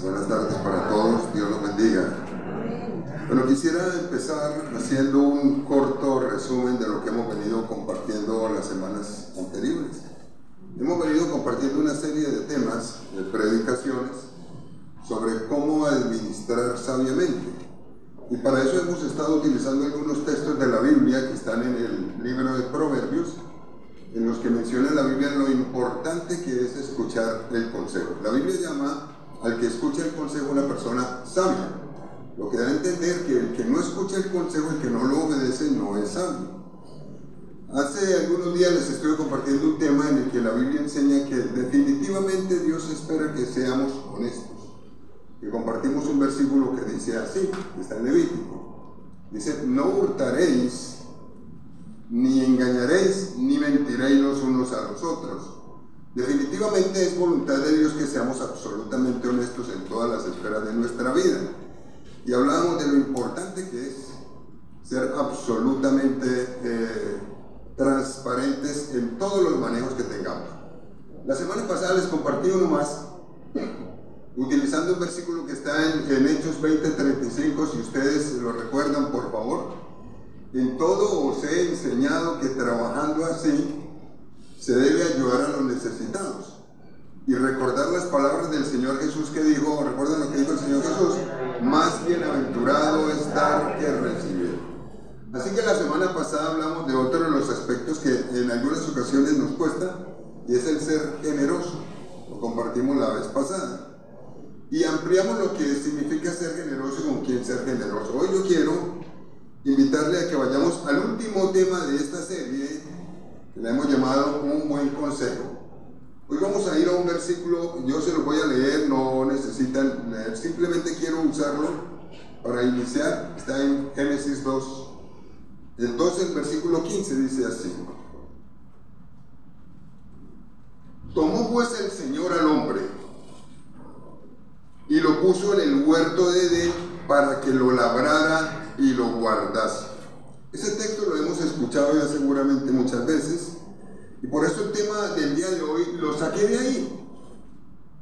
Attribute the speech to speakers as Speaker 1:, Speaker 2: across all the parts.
Speaker 1: buenas tardes para todos, Dios los bendiga. Bueno, quisiera empezar haciendo un corto resumen de lo que hemos venido compartiendo las semanas anteriores. Hemos venido compartiendo una serie de temas, de predicaciones, sobre cómo administrar sabiamente. Y para eso hemos estado utilizando algunos textos de la Biblia que están en el libro de Proverbios, en los que menciona la Biblia lo importante que es escuchar el consejo. La Biblia llama al que escucha el consejo una persona sabia, lo que da a entender que el que no escucha el consejo, el que no lo obedece, no es sabio. Hace algunos días les estuve compartiendo un tema en el que la Biblia enseña que definitivamente Dios espera que seamos honestos. Y compartimos un versículo que dice así, que está en Levítico. Dice, no hurtaréis, ni engañaréis, ni mentiréis los unos a los otros. Definitivamente es voluntad de Dios que seamos absolutamente honestos en todas las esferas de nuestra vida. Y hablábamos de lo importante que es ser absolutamente transparentes en todos los manejos que tengamos. La semana pasada les compartí uno más, utilizando un versículo que está en Hechos 20:35, si ustedes lo recuerdan, por favor. En todo os he enseñado que trabajando así se debe ayudar a los necesitados. Y recordar las palabras del Señor Jesús que dijo, ¿recuerdan lo que dijo el Señor Jesús? Más bienaventurado es dar que recibir. Así que la semana pasada hablamos de otro de los aspectos que en algunas ocasiones nos cuesta, y es el ser generoso. Lo compartimos la vez pasada. Y ampliamos lo que significa ser generoso y con quién ser generoso. Hoy yo quiero invitarle a que vayamos al último tema de esta serie, que la hemos llamado Un Buen Consejo. Hoy vamos a ir a un versículo, yo se lo voy a leer, no necesitan leer, simplemente quiero usarlo para iniciar. Está en Génesis 2. Entonces el versículo 15 dice así: tomó pues el Señor al hombre y lo puso en el huerto de Edén para que lo labrara y lo guardase. Ese texto lo hemos escuchado ya seguramente muchas veces, y por eso el tema del día de hoy lo saqué de ahí,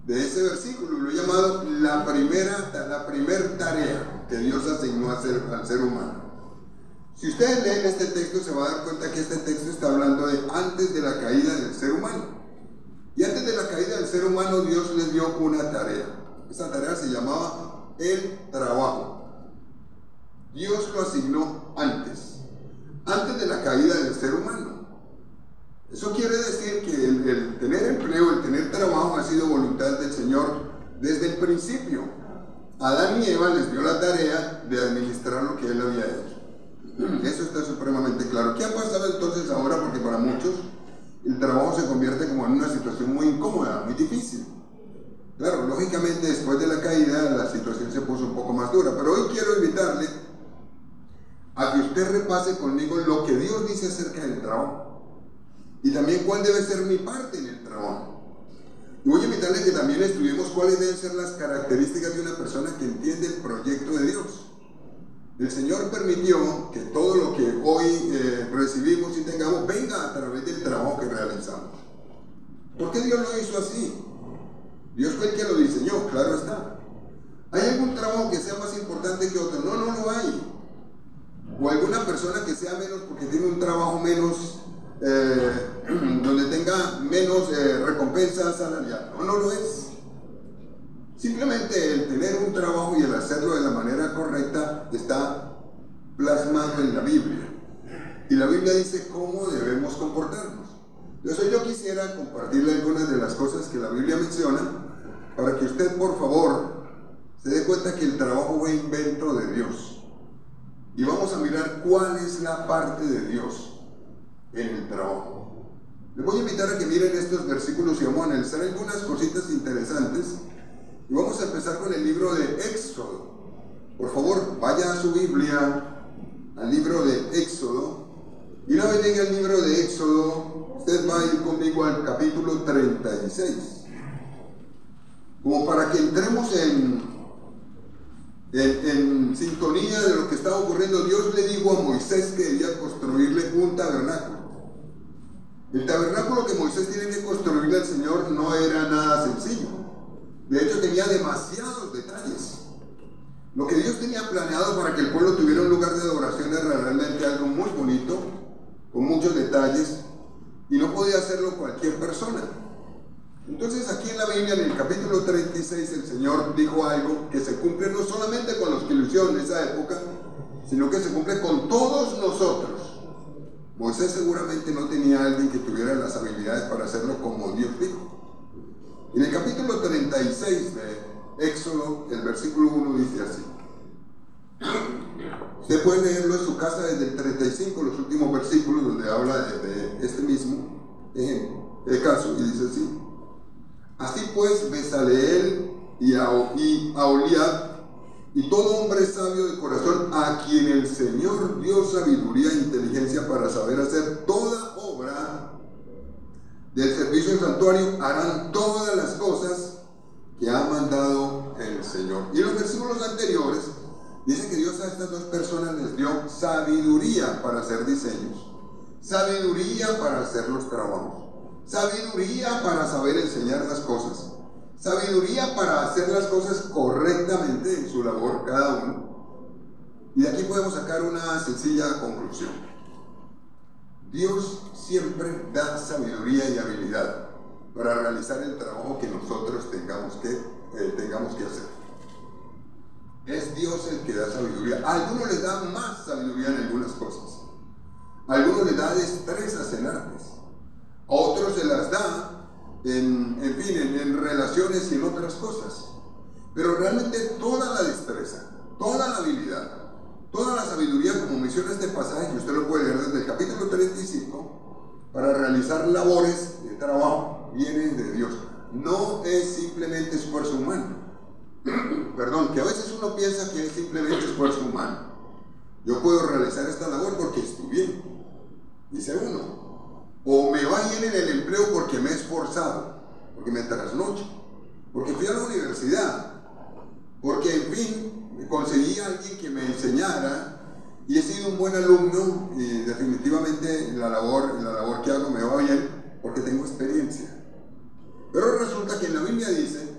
Speaker 1: de ese versículo, y lo he llamado la primera tarea que Dios asignó al ser humano. Si ustedes leen este texto se va a dar cuenta que este texto está hablando de antes de la caída del ser humano. Y antes de la caída del ser humano Dios les dio una tarea. Esa tarea se llamaba el trabajo. Dios lo asignó antes de la caída del ser humano. Eso quiere decir que el tener empleo, el tener trabajo ha sido voluntad del Señor desde el principio. Adán y Eva les dio la tarea de administrar lo que Él había hecho. Eso está supremamente claro. ¿Qué ha pasado entonces ahora? Porque para muchos el trabajo se convierte como en una situación muy incómoda, muy difícil. Claro, lógicamente después de la caída la situación se puso un poco más dura, pero hoy quiero invitarle a que usted repase conmigo lo que Dios dice acerca del trabajo y también cuál debe ser mi parte en el trabajo. Y voy a invitarle a que también estudiemos cuáles deben ser las características de una persona que entiende el proyecto de Dios. El Señor permitió que todo lo que hoy recibimos y tengamos venga a través del trabajo que realizamos. ¿Por qué Dios lo hizo así? Dios fue el que lo diseñó, claro está. ¿Hay algún trabajo que sea más importante que otro? No, no lo hay. O alguna persona que sea menos porque tiene un trabajo menos, donde tenga menos recompensa salarial. No, no lo es. Simplemente el tener un trabajo y el hacerlo de la manera correcta está plasmado en la Biblia. Y la Biblia dice cómo debemos comportarnos. Entonces yo quisiera compartirle algunas de las cosas que la Biblia menciona para que usted, por favor, se dé cuenta que el trabajo fue invento de Dios. Y vamos a mirar cuál es la parte de Dios en el trabajo. Les voy a invitar a que miren estos versículos y vamos a analizar algunas cositas interesantes. Y vamos a empezar con el libro de Éxodo. Por favor, vaya a su Biblia, al libro de Éxodo. Y una vez llegue al libro de Éxodo, usted va a ir conmigo al capítulo 36. Como para que entremos en sintonía de lo que estaba ocurriendo. Dios le dijo a Moisés que debía construirle un tabernáculo. El tabernáculo que Moisés tiene que construirle al Señor no era nada sencillo. De hecho, tenía demasiados detalles. Lo que Dios tenía planeado para que el pueblo tuviera un lugar de adoración era realmente algo muy bonito, con muchos detalles, y no podía hacerlo cualquier persona. Entonces aquí en la Biblia, en el capítulo 36, el Señor dijo algo que se cumple no solamente con los que lo hicieron en esa época, sino que se cumple con todos nosotros. Moisés seguramente no tenía a alguien que tuviera las habilidades para hacerlo como Dios dijo. En el capítulo 36 de Éxodo, el versículo 1 dice así. Usted puede leerlo en su casa desde el 35, los últimos versículos, donde habla de este mismo caso, y dice así. Así pues, Bezaleel y Aholiab, y todo hombre sabio de corazón, a quien el Señor dio sabiduría e inteligencia para saber hacer toda obra del servicio del santuario, harán todas las cosas que ha mandado el Señor. Y en los versículos anteriores dice que Dios a estas dos personas les dio sabiduría para hacer diseños, sabiduría para hacer los trabajos, sabiduría para saber enseñar las cosas, sabiduría para hacer las cosas correctamente en su labor cada uno. Y de aquí podemos sacar una sencilla conclusión. Dios siempre da sabiduría y habilidad para realizar el trabajo que nosotros tengamos que hacer. Es Dios el que da sabiduría. A algunos les da más sabiduría en algunas cosas. A algunos les da destrezas en artes. A otros se las da en relaciones y en otras cosas. Pero realmente toda la destreza, toda la habilidad, toda la sabiduría, como menciona este pasaje, que usted lo puede leer desde el capítulo 35, para realizar labores de trabajo, viene de Dios. No es simplemente esfuerzo humano. Perdón, que a veces uno piensa que es simplemente esfuerzo humano. Yo puedo realizar esta labor porque estudié, dice uno. O me va bien en el empleo porque me he esforzado, porque me trasnocho, porque fui a la universidad, porque en fin, conseguí a alguien que me enseñara y he sido un buen alumno y definitivamente en la labor que hago me va bien porque tengo experiencia. Pero resulta que en la Biblia dice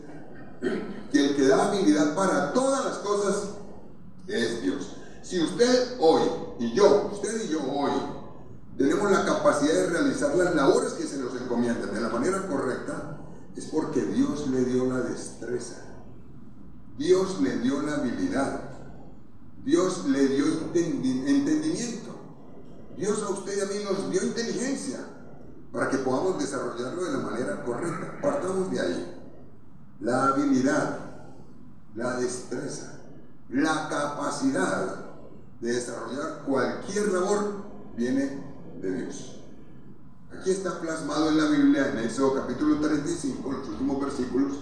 Speaker 1: que el que da habilidad para todas las cosas es Dios. Si usted hoy y yo, usted y yo hoy, tenemos la capacidad de realizar las labores que se nos encomiendan de la manera correcta, es porque Dios le dio la destreza, Dios le dio la habilidad, Dios le dio entendimiento, Dios a usted y a mí nos dio inteligencia para que podamos desarrollarlo de la manera correcta. Partamos de ahí. La habilidad, la destreza, la capacidad de desarrollar cualquier labor viene de Dios. Aquí está plasmado en la Biblia, en Éxodo capítulo 35, los últimos versículos,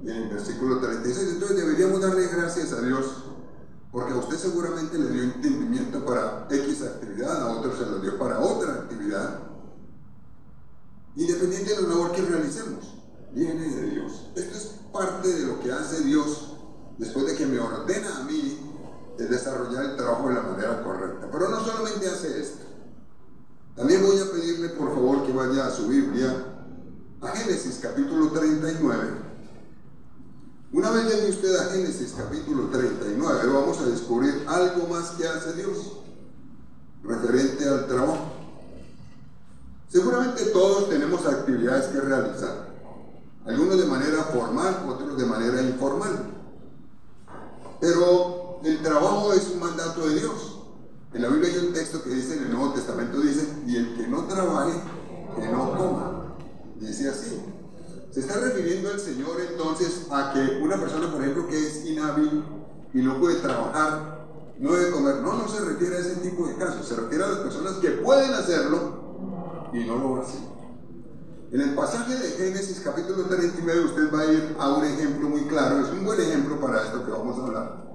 Speaker 1: y en el versículo 36. Entonces deberíamos darle gracias a Dios, porque a usted seguramente le dio entendimiento para X actividad, a otros se lo dio para otra actividad, independiente de la labor que realicemos. Viene de Dios. Esto es parte de lo que hace Dios después de que me ordena a mí de desarrollar el trabajo de la manera correcta. Pero no solamente hace esto. También voy a pedirle por favor que vaya a su Biblia a Génesis capítulo 39. Una vez llegue usted a Génesis capítulo 39, vamos a descubrir algo más que hace Dios referente al trabajo. Seguramente todos tenemos actividades que realizar. Algunos de manera formal, otros de manera informal. Pero el trabajo es un mandato de Dios. En la Biblia hay un texto que dice, en el Nuevo Testamento dice, y el que no trabaje, que no coma. Dice así. Se está refiriendo el Señor entonces a que una persona, por ejemplo, que es inhábil y no puede trabajar, no debe comer. No se refiere a ese tipo de casos. Se refiere a las personas que pueden hacerlo y no lo hacen. En el pasaje de Génesis capítulo 39 usted va a ir a un ejemplo muy claro, es un buen ejemplo para esto que vamos a hablar.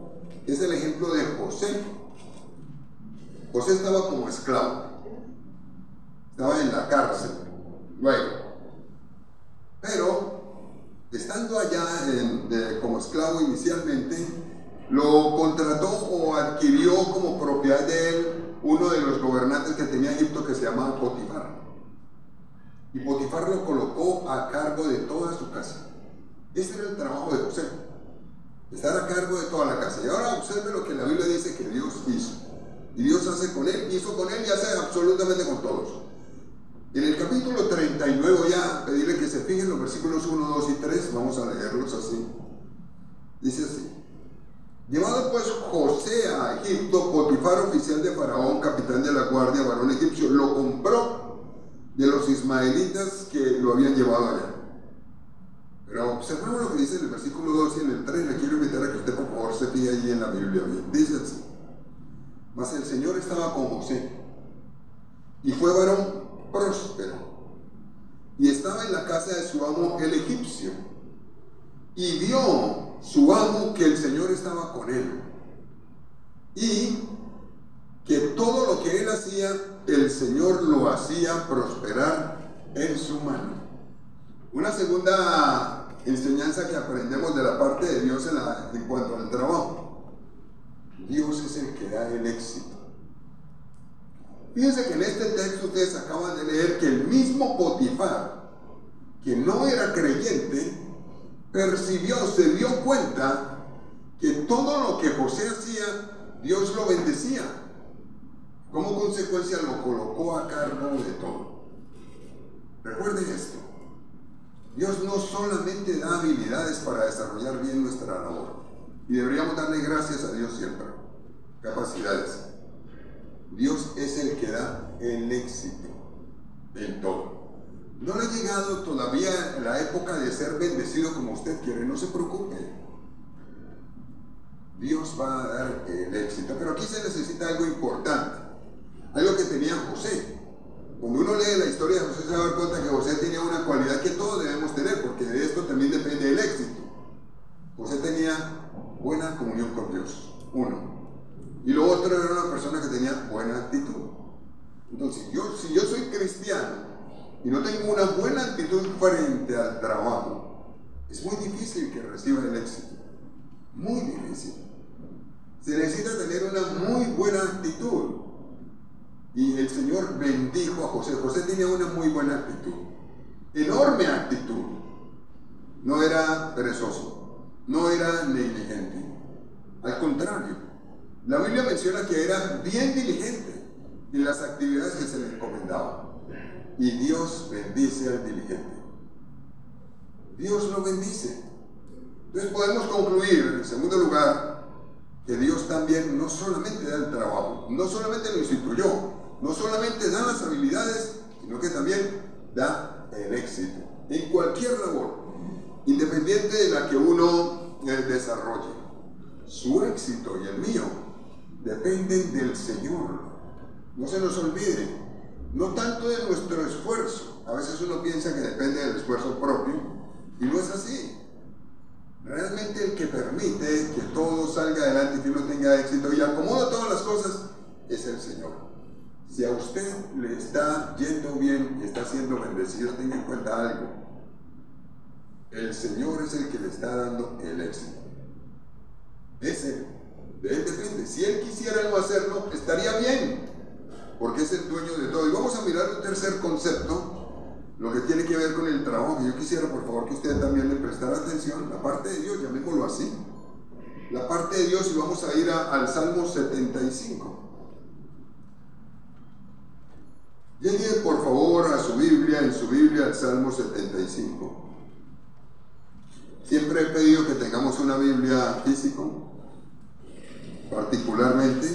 Speaker 1: Es el ejemplo de José. José estaba como esclavo, estaba en la cárcel, luego, pero estando allá como esclavo inicialmente, lo contrató o adquirió como propiedad de él uno de los gobernantes que tenía Egipto, que se llamaba Potifar. Y Potifar lo colocó a cargo de toda su casa. Ese era el trabajo de José, estar a cargo de toda la casa. Y ahora observe lo que la Biblia dice que Dios hizo. Y Dios hace con él, hizo con él y hace absolutamente con todos. En el capítulo 39 voy a pedirle que se fijen los versículos 1, 2 y 3, vamos a leerlos así. Dice así: llevado pues José a Egipto, Potifar, oficial de Faraón, capitán de la guardia, varón egipcio, lo compró de los ismaelitas que lo habían llevado allá. Pero observemos lo que dice en el versículo 2 y en el 3. Le quiero invitar a que usted por favor se fije allí en la Biblia bien. Dice así: mas el Señor estaba con José, y fue varón próspero, y estaba en la casa de su amo el egipcio, y vio su amo que el Señor estaba con él, y que todo lo que él hacía, el Señor lo hacía prosperar en su mano. Una segunda enseñanza que aprendemos de la parte de Dios en cuanto al trabajo: Dios es el que da el éxito. Fíjense que en este texto ustedes acaban de leer que el mismo Potifar, que no era creyente, percibió, se dio cuenta que todo lo que José hacía, Dios lo bendecía. Como consecuencia lo colocó a cargo de todo. Recuerden esto: Dios no solamente da habilidades para desarrollar bien nuestra labor, y deberíamos darle gracias a Dios siempre, capacidades. Dios es el que da el éxito en todo. No le ha llegado todavía la época de ser bendecido como usted quiere, no se preocupe. Dios va a dar el éxito. Pero aquí se necesita algo importante, algo que tenía José. Cuando uno lee la historia de José se va a dar cuenta que José tenía una cualidad que todos debemos tener, porque de esto también depende el éxito. José tenía buena comunión con Dios, uno. Y lo otro era una persona que tenía buena actitud. Entonces, si yo soy cristiano y no tengo una buena actitud frente al trabajo, es muy difícil que reciba el éxito. Muy difícil. Se necesita tener una muy buena actitud. Y el Señor bendijo a José. José tenía una muy buena actitud. Enorme actitud. No era perezoso. No era negligente. Al contrario, la Biblia menciona que era bien diligente en las actividades que se le encomendaban. Y Dios bendice al diligente. Dios lo bendice. Entonces podemos concluir, en segundo lugar, que Dios también no solamente da el trabajo, no solamente lo instituyó, no solamente da las habilidades, sino que también da el éxito en cualquier labor, independiente de la que uno desarrolle. Su éxito y el mío dependen del Señor. No se nos olvide, no tanto de nuestro esfuerzo. A veces uno piensa que depende del esfuerzo propio, y no es así. Realmente el que permite que todo salga adelante y que uno tenga éxito y acomoda todas las cosas es el Señor. Si a usted le está yendo bien y está siendo bendecido, tenga en cuenta algo: el Señor es el que le está dando el éxito. Es Él. De Él depende. Si Él quisiera no hacerlo, estaría bien, porque es el dueño de todo. Y vamos a mirar un tercer concepto, lo que tiene que ver con el trabajo. Yo quisiera por favor que usted también le prestara atención. La parte de Dios, llamémoslo así, la parte de Dios, y vamos a ir al Salmo 75. Llegue por favor a su Biblia, en su Biblia, al Salmo 75. Siempre he pedido que tengamos una Biblia física, particularmente,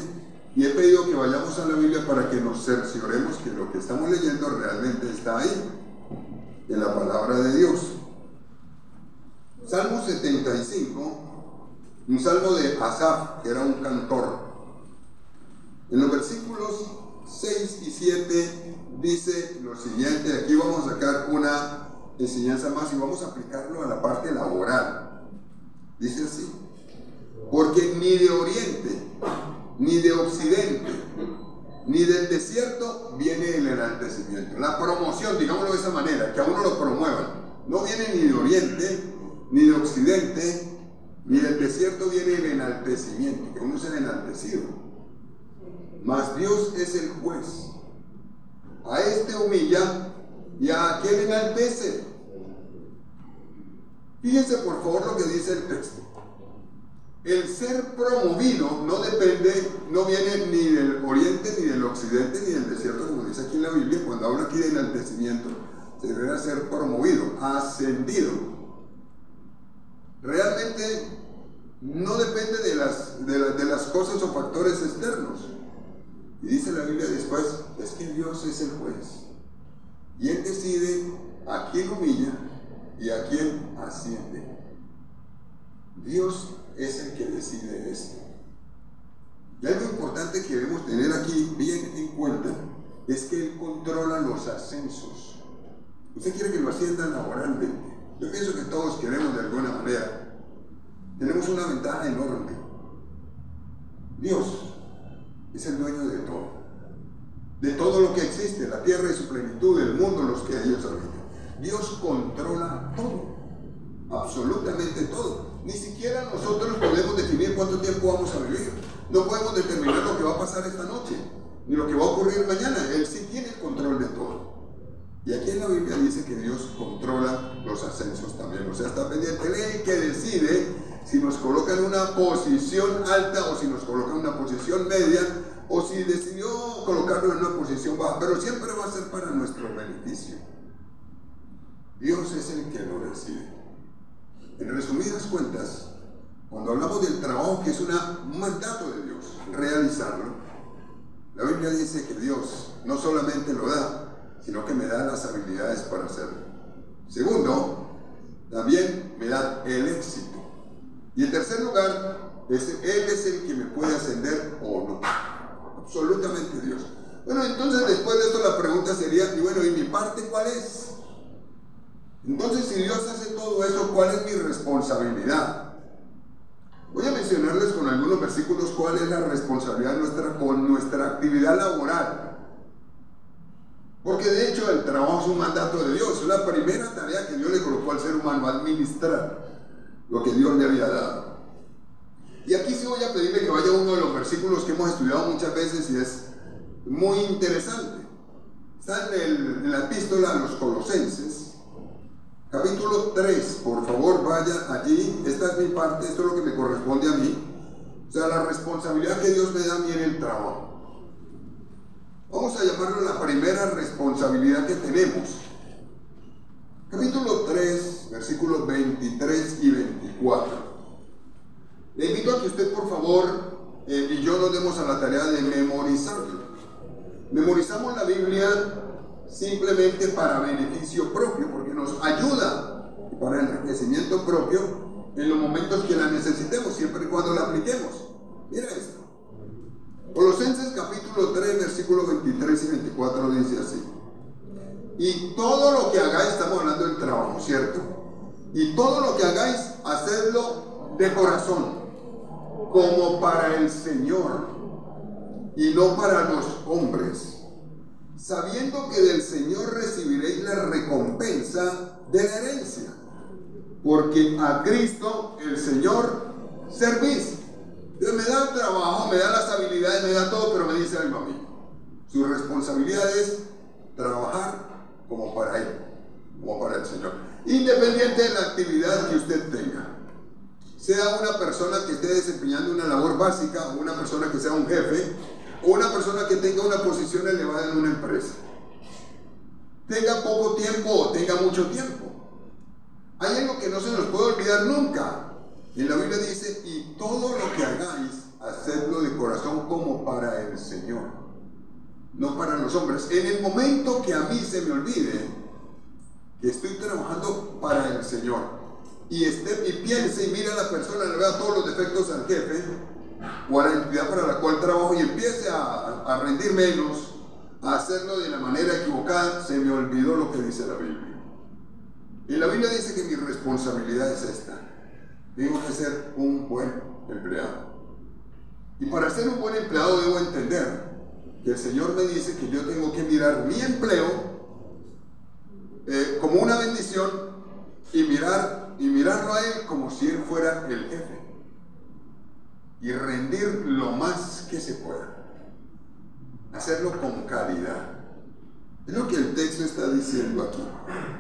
Speaker 1: y he pedido que vayamos a la Biblia para que nos cercioremos que lo que estamos leyendo realmente está ahí, en la palabra de Dios. Salmo 75, un salmo de Asaf, que era un cantor. En los versículos 6 y 7 dice lo siguiente. Aquí vamos a sacar una enseñanza más y vamos a aplicarlo a la parte laboral. Dice así: porque ni de oriente, ni de occidente, ni del desierto viene el enaltecimiento. La promoción, digámoslo de esa manera, que a uno lo promuevan. No viene ni de oriente, ni de occidente, ni del desierto viene el enaltecimiento, que uno sea enaltecido. Mas Dios es el juez. A este humilla y a aquel enaltece. Fíjense por favor lo que dice el texto. El ser promovido no depende, no viene ni del oriente, ni del occidente, ni del desierto, como dice aquí en la Biblia. Cuando habla aquí de enaltecimiento, se debe ser promovido, ascendido. Realmente no depende de las cosas o factores externos. Y dice la Biblia después, es que Dios es el juez. Y Él decide a quién humilla y a quién asciende. Dios es el que decide esto. Y algo importante que debemos tener aquí bien en cuenta es que Él controla los ascensos. Usted quiere que lo asciendan laboralmente. Yo pienso que todos queremos de alguna manera. Tenemos una ventaja enorme. Dios es el dueño de todo lo que existe, la tierra y su plenitud, el mundo, los que ellos habitan. Dios controla todo, absolutamente todo. Ni siquiera nosotros podemos definir cuánto tiempo vamos a vivir. No podemos determinar lo que va a pasar esta noche, ni lo que va a ocurrir mañana. Él sí tiene el control de todo. Y aquí en la Biblia dice que Dios controla los ascensos también. O sea, está pendiente. Él que decide si nos coloca en una posición alta o si nos coloca en una posición media, o si decidió colocarlo en una posición baja, pero siempre va a ser para nuestro beneficio. Dios es el que lo decide. En resumidas cuentas, cuando hablamos del trabajo, que es un mandato de Dios, realizarlo, la Biblia dice que Dios no solamente lo da, sino que me da las habilidades para hacerlo. Segundo, también me da el éxito. Y en tercer lugar, Él es el que me puede ascender o no. Absolutamente Dios. Bueno, entonces después de esto la pregunta sería, y bueno, ¿y mi parte cuál es? Entonces, si Dios hace todo eso, ¿cuál es mi responsabilidad? Voy a mencionarles con algunos versículos cuál es la responsabilidad nuestra con nuestra actividad laboral. Porque de hecho el trabajo es un mandato de Dios. Es la primera tarea que Dios le colocó al ser humano, administrar lo que Dios le había dado. Y aquí sí voy a pedirle que vaya a uno de los versículos que hemos estudiado muchas veces y es muy interesante. Está en la epístola a los Colosenses, capítulo 3. Por favor, vaya allí. Esta es mi parte, esto es lo que me corresponde a mí. O sea, la responsabilidad que Dios me da a mí en el trabajo. Vamos a llamarlo la primera responsabilidad que tenemos. Capítulo 3, versículos 23 y 24. Le invito a que usted, por favor, y yo nos demos a la tarea de memorizarlo. Memorizamos la Biblia simplemente para beneficio propio, porque nos ayuda para enriquecimiento propio en los momentos que la necesitemos, siempre y cuando la apliquemos. Mira esto. Colosenses capítulo 3, versículos 23 y 24 dice así: y todo lo que hagáis, estamos hablando del trabajo, ¿cierto? Y todo lo que hagáis, hacedlo de corazón, como para el Señor, y no para los hombres, sabiendo que del Señor recibiréis la recompensa de la herencia, porque a Cristo el Señor servís. Dios me da el trabajo, me da las habilidades, me da todo, pero me dice algo a mí. Su responsabilidad es trabajar como para Él, como para el Señor, independiente de la actividad que usted tenga. Sea una persona que esté desempeñando una labor básica, o una persona que sea un jefe, o una persona que tenga una posición elevada en una empresa. Tenga poco tiempo o tenga mucho tiempo. Hay algo que no se nos puede olvidar nunca. En la Biblia dice, y todo lo que hagáis, hacedlo de corazón como para el Señor, no para los hombres. En el momento que a mí se me olvide que estoy trabajando para el Señor, y piense y mire a la persona, le vea todos los defectos al jefe o a la entidad para la cual trabajo y empiece a rendir menos, a hacerlo de la manera equivocada, se me olvidó lo que dice la Biblia. Y la Biblia dice que mi responsabilidad es esta: tengo que ser un buen empleado. Y para ser un buen empleado debo entender que el Señor me dice que yo tengo que mirar mi empleo como una bendición y mirarlo a Él como si Él fuera el jefe, y rendir lo más que se pueda, hacerlo con calidad. Es lo que el texto está diciendo aquí.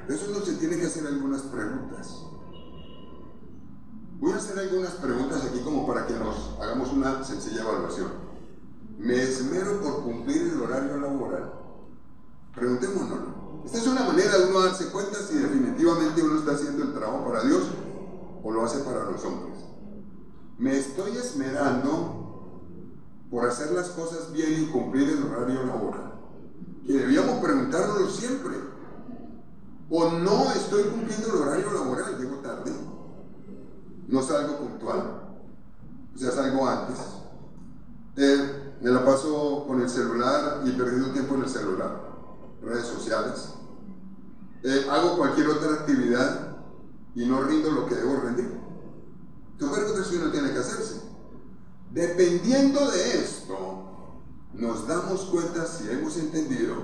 Speaker 1: Eso no se tiene que hacer algunas preguntas. Voy a hacer algunas preguntas aquí como para que nos hagamos una sencilla evaluación. ¿Me esmero por cumplir el horario laboral? Preguntémonos. Esta es una manera de uno darse cuenta si definitivamente uno está haciendo el trabajo para Dios o lo hace para los hombres. ¿Me estoy esmerando por hacer las cosas bien y cumplir el horario laboral? Que debíamos preguntárnoslo siempre. ¿O no estoy cumpliendo el horario laboral? Llego tarde, no salgo puntual, o sea, salgo antes, me la paso con el celular y perdiendo tiempo en el celular, redes sociales, hago cualquier otra actividad y no rindo lo que debo rendir. Son preguntas que uno tiene que hacerse. Dependiendo de esto, nos damos cuenta si hemos entendido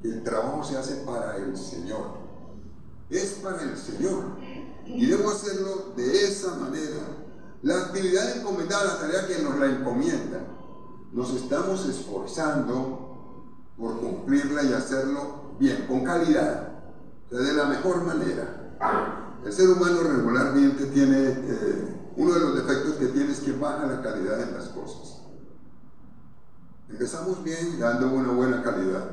Speaker 1: que el trabajo se hace para el Señor. Es para el Señor y debo hacerlo de esa manera. La actividad encomendada, la tarea que nos la encomiendan, nos estamos esforzando por cumplirla y hacerlo bien, con calidad, de la mejor manera. El ser humano regularmente tiene, uno de los defectos que tiene es que baja la calidad en las cosas. Empezamos bien dando una buena calidad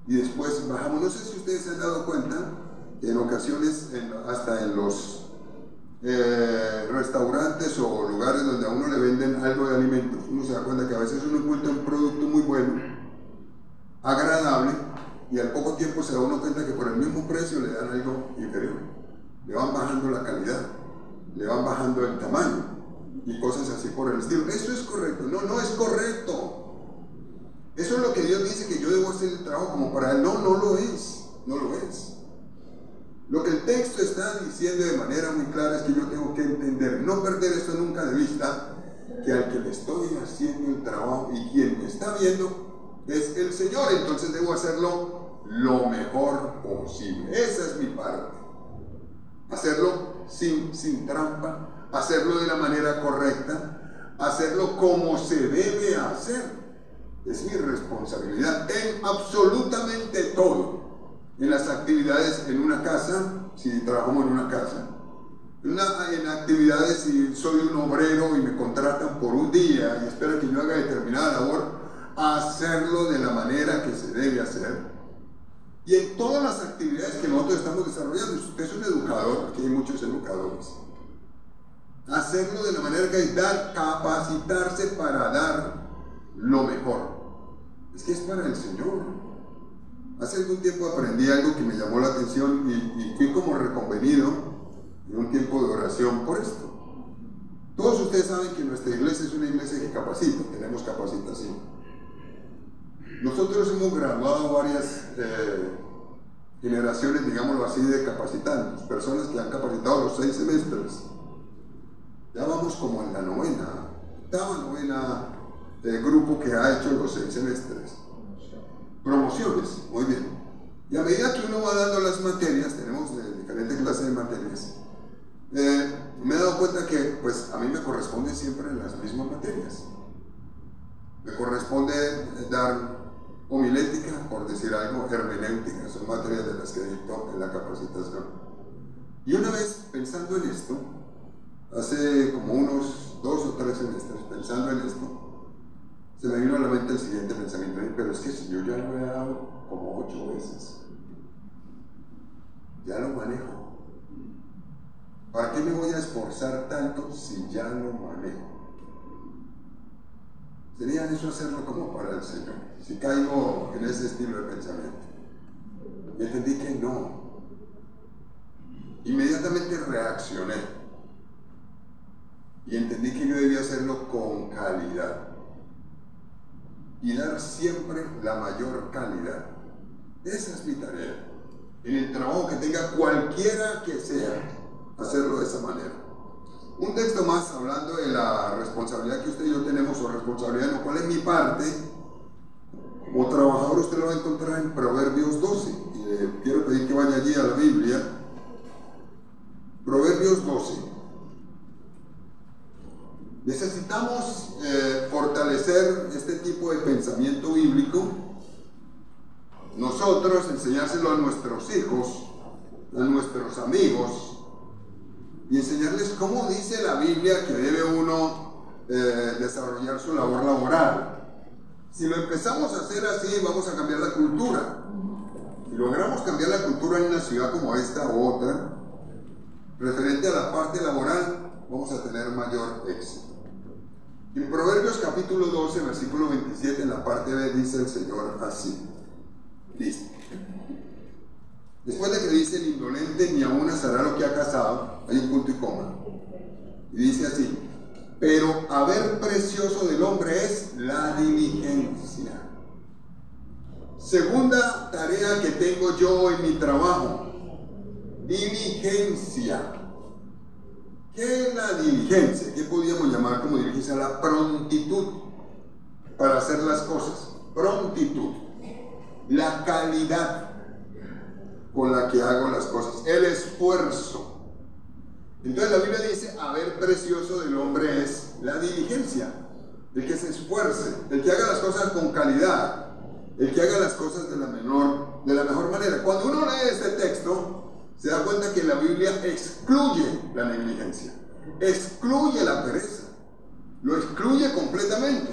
Speaker 1: y después bajamos. No sé si ustedes se han dado cuenta, en ocasiones, hasta en los restaurantes o lugares donde a uno le venden algo de alimentos, uno se da cuenta que a veces uno encuentra un producto muy bueno, agradable, y al poco tiempo se da uno cuenta que por el mismo precio le dan algo inferior. Le van bajando la calidad, le van bajando el tamaño y cosas así por el estilo. ¿Eso es correcto? No, no es correcto. Eso es lo que Dios dice que yo debo hacer el trabajo como para Él. No, no lo es. No lo es. Lo que el texto está diciendo de manera muy clara es que yo tengo que entender, no perder esto nunca de vista, que al que le estoy haciendo el trabajo y quien me está viendo es el Señor. Entonces debo hacerlo lo mejor posible. Esa es mi parte. Hacerlo sin trampa, hacerlo de la manera correcta, hacerlo como se debe hacer. Es mi responsabilidad en absolutamente todo. En las actividades en una casa, si trabajamos en una casa, en actividades si soy un obrero y me contratan por un día y esperan que yo haga determinada labor, hacerlo de la manera que se debe hacer. Y en todas las actividades que nosotros estamos desarrollando, si usted es un educador, aquí hay muchos educadores, hacerlo de la manera que hay que dar, capacitarse para dar lo mejor. Es que es para el Señor. Hace algún tiempo aprendí algo que me llamó la atención y fui como reconvenido en un tiempo de oración por esto. Todos ustedes saben que nuestra iglesia es una iglesia que capacita, tenemos capacitación. Nosotros hemos graduado varias generaciones, digámoslo así, de capacitantes, personas que han capacitado los 6 semestres. Ya vamos como en la octava novena grupo que ha hecho los 6 semestres. Promociones, muy bien. Y a medida que uno va dando las materias, tenemos de diferentes clases de materias, me he dado cuenta que pues a mí me corresponden siempre las mismas materias. Me corresponde dar homilética, por decir algo, hermenéutica, son materias de las que dicto en la capacitación. Y una vez pensando en esto, hace como unos 2 o 3 semestres, pensando en esto, se me vino a la mente el siguiente pensamiento, pero es que si yo ya lo he dado como 8 veces, ya lo manejo. ¿Para qué me voy a esforzar tanto si ya lo manejo? Sería eso hacerlo como para el Señor, si caigo en ese estilo de pensamiento. Y entendí que no. Inmediatamente reaccioné y entendí que yo debía hacerlo con calidad y dar siempre la mayor calidad. Esa es mi tarea. En el trabajo que tenga, cualquiera que sea, hacerlo de esa manera. Un texto más hablando de la responsabilidad que usted y yo tenemos, o responsabilidad en lo cual es mi parte. Como trabajador usted lo va a encontrar en Proverbios 12. Y le quiero pedir que vaya allí a la Biblia. Proverbios 12. Necesitamos fortalecer este tipo de pensamiento bíblico. Nosotros enseñárselo a nuestros hijos, a nuestros amigos, y enseñarles cómo dice la Biblia que debe uno desarrollar su labor laboral. Si lo empezamos a hacer así, vamos a cambiar la cultura. Si logramos cambiar la cultura en una ciudad como esta u otra, referente a la parte laboral, vamos a tener mayor éxito. En Proverbios capítulo 12, versículo 27, en la parte B, dice el Señor así. Listo. Después de que dice el indolente ni aún hará lo que ha cazado, hay un punto y coma. Y dice así: pero haber precioso del hombre es la diligencia. Segunda tarea que tengo yo en mi trabajo: diligencia. ¿Qué es la diligencia? ¿Qué podríamos llamar como diligencia? La prontitud para hacer las cosas. Prontitud. La calidad con la que hago las cosas. El esfuerzo. Entonces la Biblia dice: haber precioso del hombre es la diligencia. El que se esfuerce, el que haga las cosas con calidad, el que haga las cosas de la mejor manera. Cuando uno lee este texto, se da cuenta que la Biblia excluye la negligencia, excluye la pereza, lo excluye completamente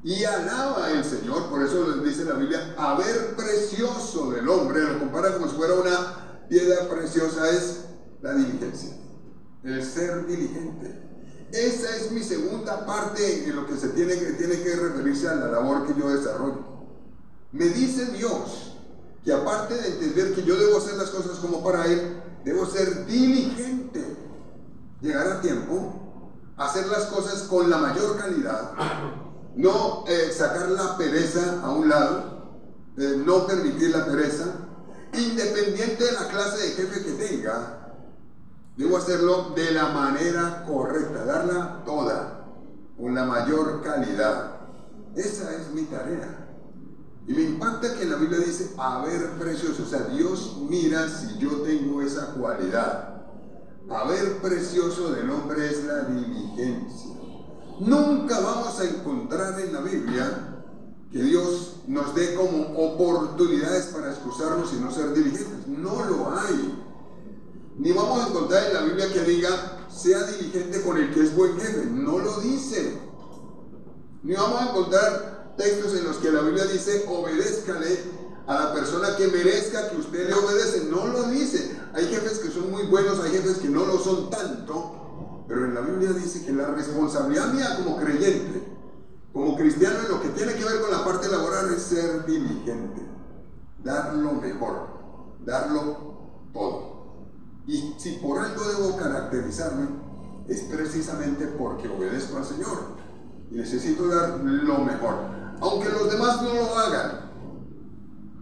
Speaker 1: y alaba al Señor. Por eso dice la Biblia: haber precioso del hombre, lo compara como si fuera una piedra preciosa, es la diligencia, el ser diligente. Esa es mi segunda parte en lo que se tiene que referirse a la labor que yo desarrollo. Me dice Dios que aparte de entender que yo debo hacer las cosas como para Él, debo ser diligente, llegar a tiempo, hacer las cosas con la mayor calidad, no sacar la pereza a un lado, no permitir la pereza, independiente de la clase de jefe que tenga, debo hacerlo de la manera correcta, darla toda, con la mayor calidad. Esa es mi tarea. Y me impacta que en la Biblia dice haber precioso, o sea, Dios mira si yo tengo esa cualidad. Haber precioso del hombre es la diligencia. Nunca vamos a encontrar en la Biblia que Dios nos dé como oportunidades para excusarnos y no ser diligentes. No lo hay. Ni vamos a encontrar en la Biblia que diga: sea diligente con el que es buen jefe. No lo dice. Ni vamos a encontrar textos en los que la Biblia dice: obedézcale a la persona que merezca que usted le obedece. No lo dice. Hay jefes que son muy buenos, hay jefes que no lo son tanto, pero en la Biblia dice que la responsabilidad mía como creyente, como cristiano, en lo que tiene que ver con la parte laboral es ser diligente, dar lo mejor, darlo todo. Y si por algo debo caracterizarme, es precisamente porque obedezco al Señor y necesito dar lo mejor, aunque los demás no lo hagan.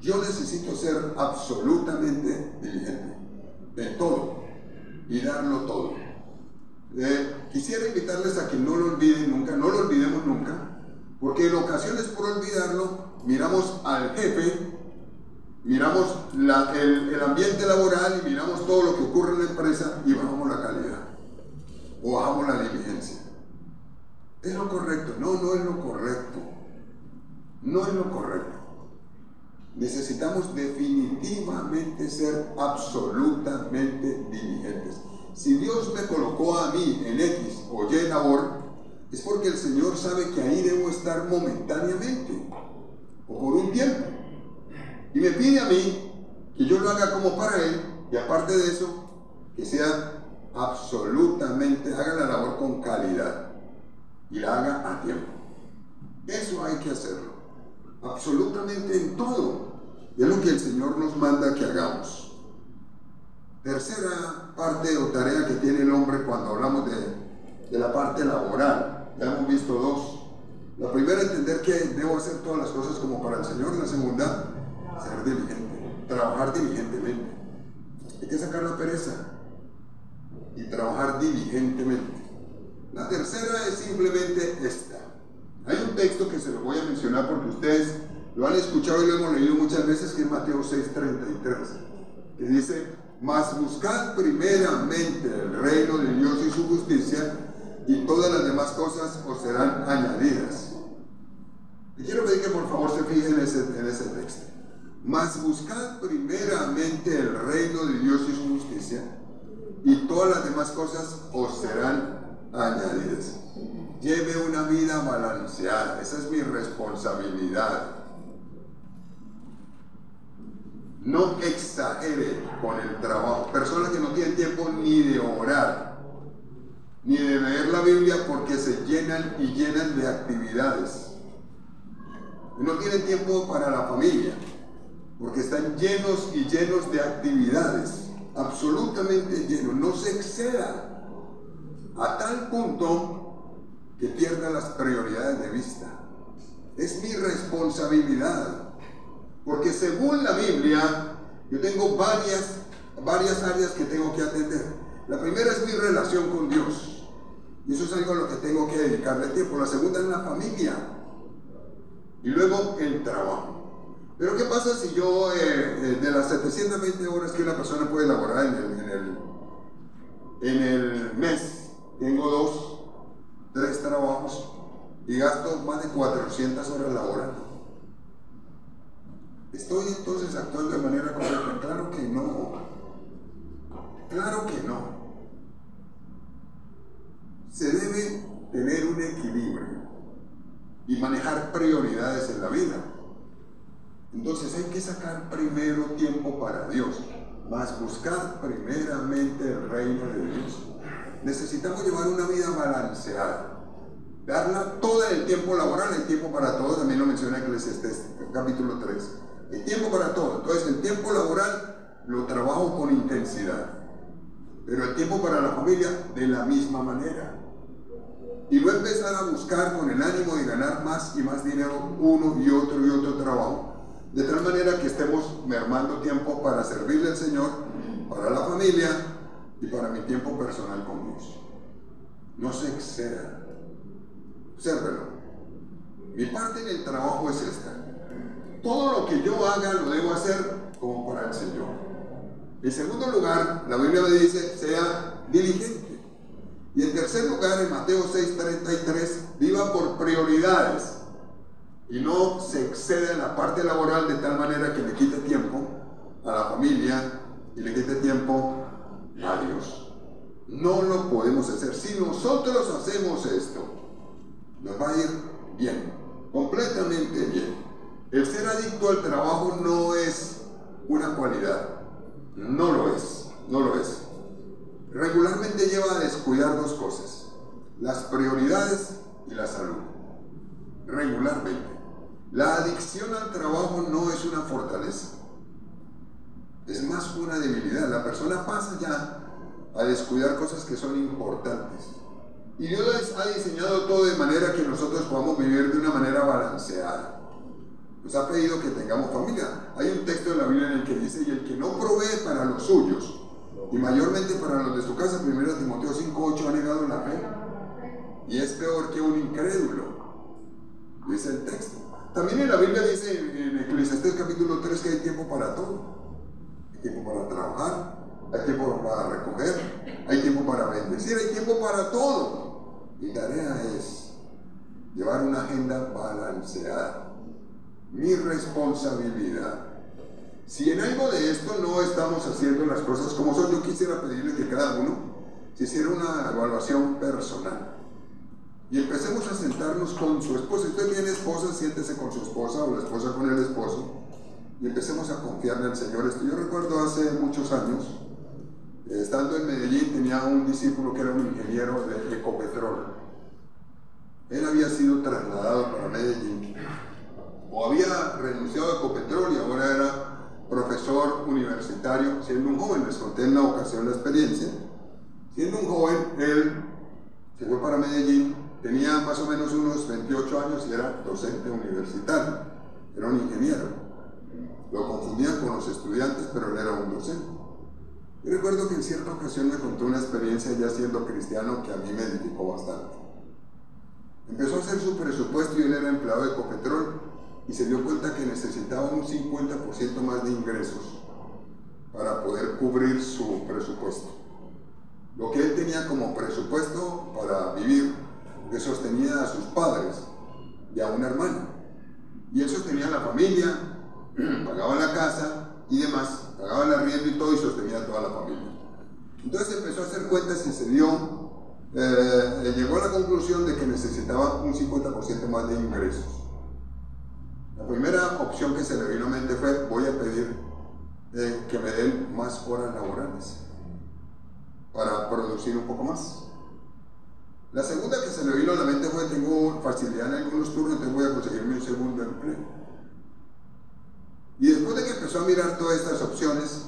Speaker 1: Yo necesito ser absolutamente diligente en todo y darlo todo. Quisiera invitarles a que no lo olviden nunca, no lo olvidemos nunca, porque en ocasiones por olvidarlo miramos al jefe, miramos el ambiente laboral y miramos todo lo que ocurre en la empresa y bajamos la calidad o bajamos la diligencia. ¿Es lo correcto? No, no es lo correcto. No es lo correcto. Necesitamos definitivamente ser absolutamente diligentes. Si Dios me colocó a mí en X o Y labor, es porque el Señor sabe que ahí debo estar momentáneamente o por un tiempo. Y me pide a mí que yo lo haga como para Él, y aparte de eso, que sea absolutamente, haga la labor con calidad y la haga a tiempo. Eso hay que hacerlo, absolutamente en todo. Y es lo que el Señor nos manda que hagamos. Tercera parte o tarea que tiene el hombre cuando hablamos de la parte laboral. Ya hemos visto dos. La primera, entender que debo hacer todas las cosas como para el Señor. La segunda, ser diligente, trabajar diligentemente. Hay que sacar la pereza y trabajar diligentemente. La tercera es simplemente esta. Hay un texto que se lo voy a mencionar porque ustedes lo han escuchado y lo hemos leído muchas veces, que es Mateo 6:33, que dice: mas buscad primeramente el reino de Dios y su justicia, y todas las demás cosas os serán añadidas. Y quiero pedir que por favor se fijen en ese texto. Mas buscad primeramente el reino de Dios y su justicia, y todas las demás cosas os serán añadidas. Lleve una vida balanceada, esa es mi responsabilidad. No exagere con el trabajo. Personas que no tienen tiempo ni de orar, ni de leer la Biblia porque se llenan y llenan de actividades. No tienen tiempo para la familia porque están llenos y llenos de actividades, absolutamente llenos. No se exceda a tal punto que pierda las prioridades de vista. Es mi responsabilidad. Porque según la Biblia, yo tengo varias áreas que tengo que atender. La primera es mi relación con Dios. Y eso es algo a lo que tengo que dedicarle tiempo. La segunda es la familia. Y luego el trabajo. Pero ¿qué pasa si yo, de las 720 horas que una persona puede elaborar en el mes, tengo 2, 3 trabajos y gasto más de 400 horas laborando? ¿Estoy entonces actuando de manera correcta? Claro que no. Claro que no. Se debe tener un equilibrio y manejar prioridades en la vida. Entonces hay que sacar primero tiempo para Dios, más buscar primeramente el reino de Dios. Necesitamos llevar una vida balanceada. Darla todo el tiempo laboral, el tiempo para todo, también lo menciona Eclesiastés, capítulo 3. El tiempo para todo. Entonces el tiempo laboral lo trabajo con intensidad, pero el tiempo para la familia de la misma manera. Y luego empezar a buscar con el ánimo de ganar más y más dinero uno y otro trabajo, de tal manera que estemos mermando tiempo para servirle al Señor, para la familia y para mi tiempo personal con Dios. No se exceda. Obsérvelo. Mi parte en el trabajo es esta. Todo lo que yo haga lo debo hacer como para el Señor. En segundo lugar, la Biblia me dice, sea diligente. Y en tercer lugar, en Mateo 6:33, viva por prioridades y no se exceda en la parte laboral de tal manera que le quite tiempo a la familia y le quite tiempo a Dios. No lo podemos hacer. Si nosotros hacemos esto, nos va a ir bien, completamente bien. El ser adicto al trabajo no es una cualidad, no lo es. Regularmente lleva a descuidar 2 cosas, las prioridades y la salud. Regularmente. La adicción al trabajo no es una fortaleza, es más una debilidad. La persona pasa ya a descuidar cosas que son importantes. Y Dios ha diseñado todo de manera que nosotros podamos vivir de una manera balanceada. Nos ha pedido que tengamos familia. Hay un texto de la Biblia en el que dice, y el que no provee para los suyos, y mayormente para los de su casa, 1 Timoteo 5:8, ha negado la fe, y es peor que un incrédulo, dice el texto. También en la Biblia dice, en Eclesiastés capítulo 3, que hay tiempo para todo. Hay tiempo para trabajar, hay tiempo para recoger, hay tiempo para bendecir, hay tiempo para todo. Mi tarea es llevar una agenda balanceada. Mi responsabilidad. Si en algo de esto no estamos haciendo las cosas como son, yo quisiera pedirle que cada uno se hiciera una evaluación personal y empecemos a sentarnos con su esposa. Si usted tiene esposa, siéntese con su esposa o la esposa con el esposo y empecemos a confiarle al Señor esto. Yo recuerdo hace muchos años, estando en Medellín, tenía un discípulo que era un ingeniero de Ecopetrol. Él había sido trasladado para Medellín, o había renunciado a Ecopetrol y ahora era profesor universitario, siendo un joven. Les conté en la ocasión la experiencia. Siendo un joven, él se fue para Medellín, tenía más o menos unos 28 años y era docente universitario, era un ingeniero. Lo confundían con los estudiantes, pero él era un docente. Yo recuerdo que en cierta ocasión me contó una experiencia ya siendo cristiano que a mí me edificó bastante. Empezó a hacer su presupuesto y él era empleado de Ecopetrol, y se dio cuenta que necesitaba un 50% más de ingresos para poder cubrir su presupuesto. Lo que él tenía como presupuesto para vivir, que sostenía a sus padres y a una hermana. Y él sostenía a la familia, pagaba la casa y demás, pagaba el arriendo y todo, y sostenía a toda la familia. Entonces empezó a hacer cuentas y llegó a la conclusión de que necesitaba un 50% más de ingresos. La primera opción que se le vino a mente fue: voy a pedir que me den más horas laborales para producir un poco más. La segunda que se le vino a la mente fue: tengo facilidad en algunos turnos, entonces voy a conseguirme un segundo empleo. Y después de que empezó a mirar todas estas opciones,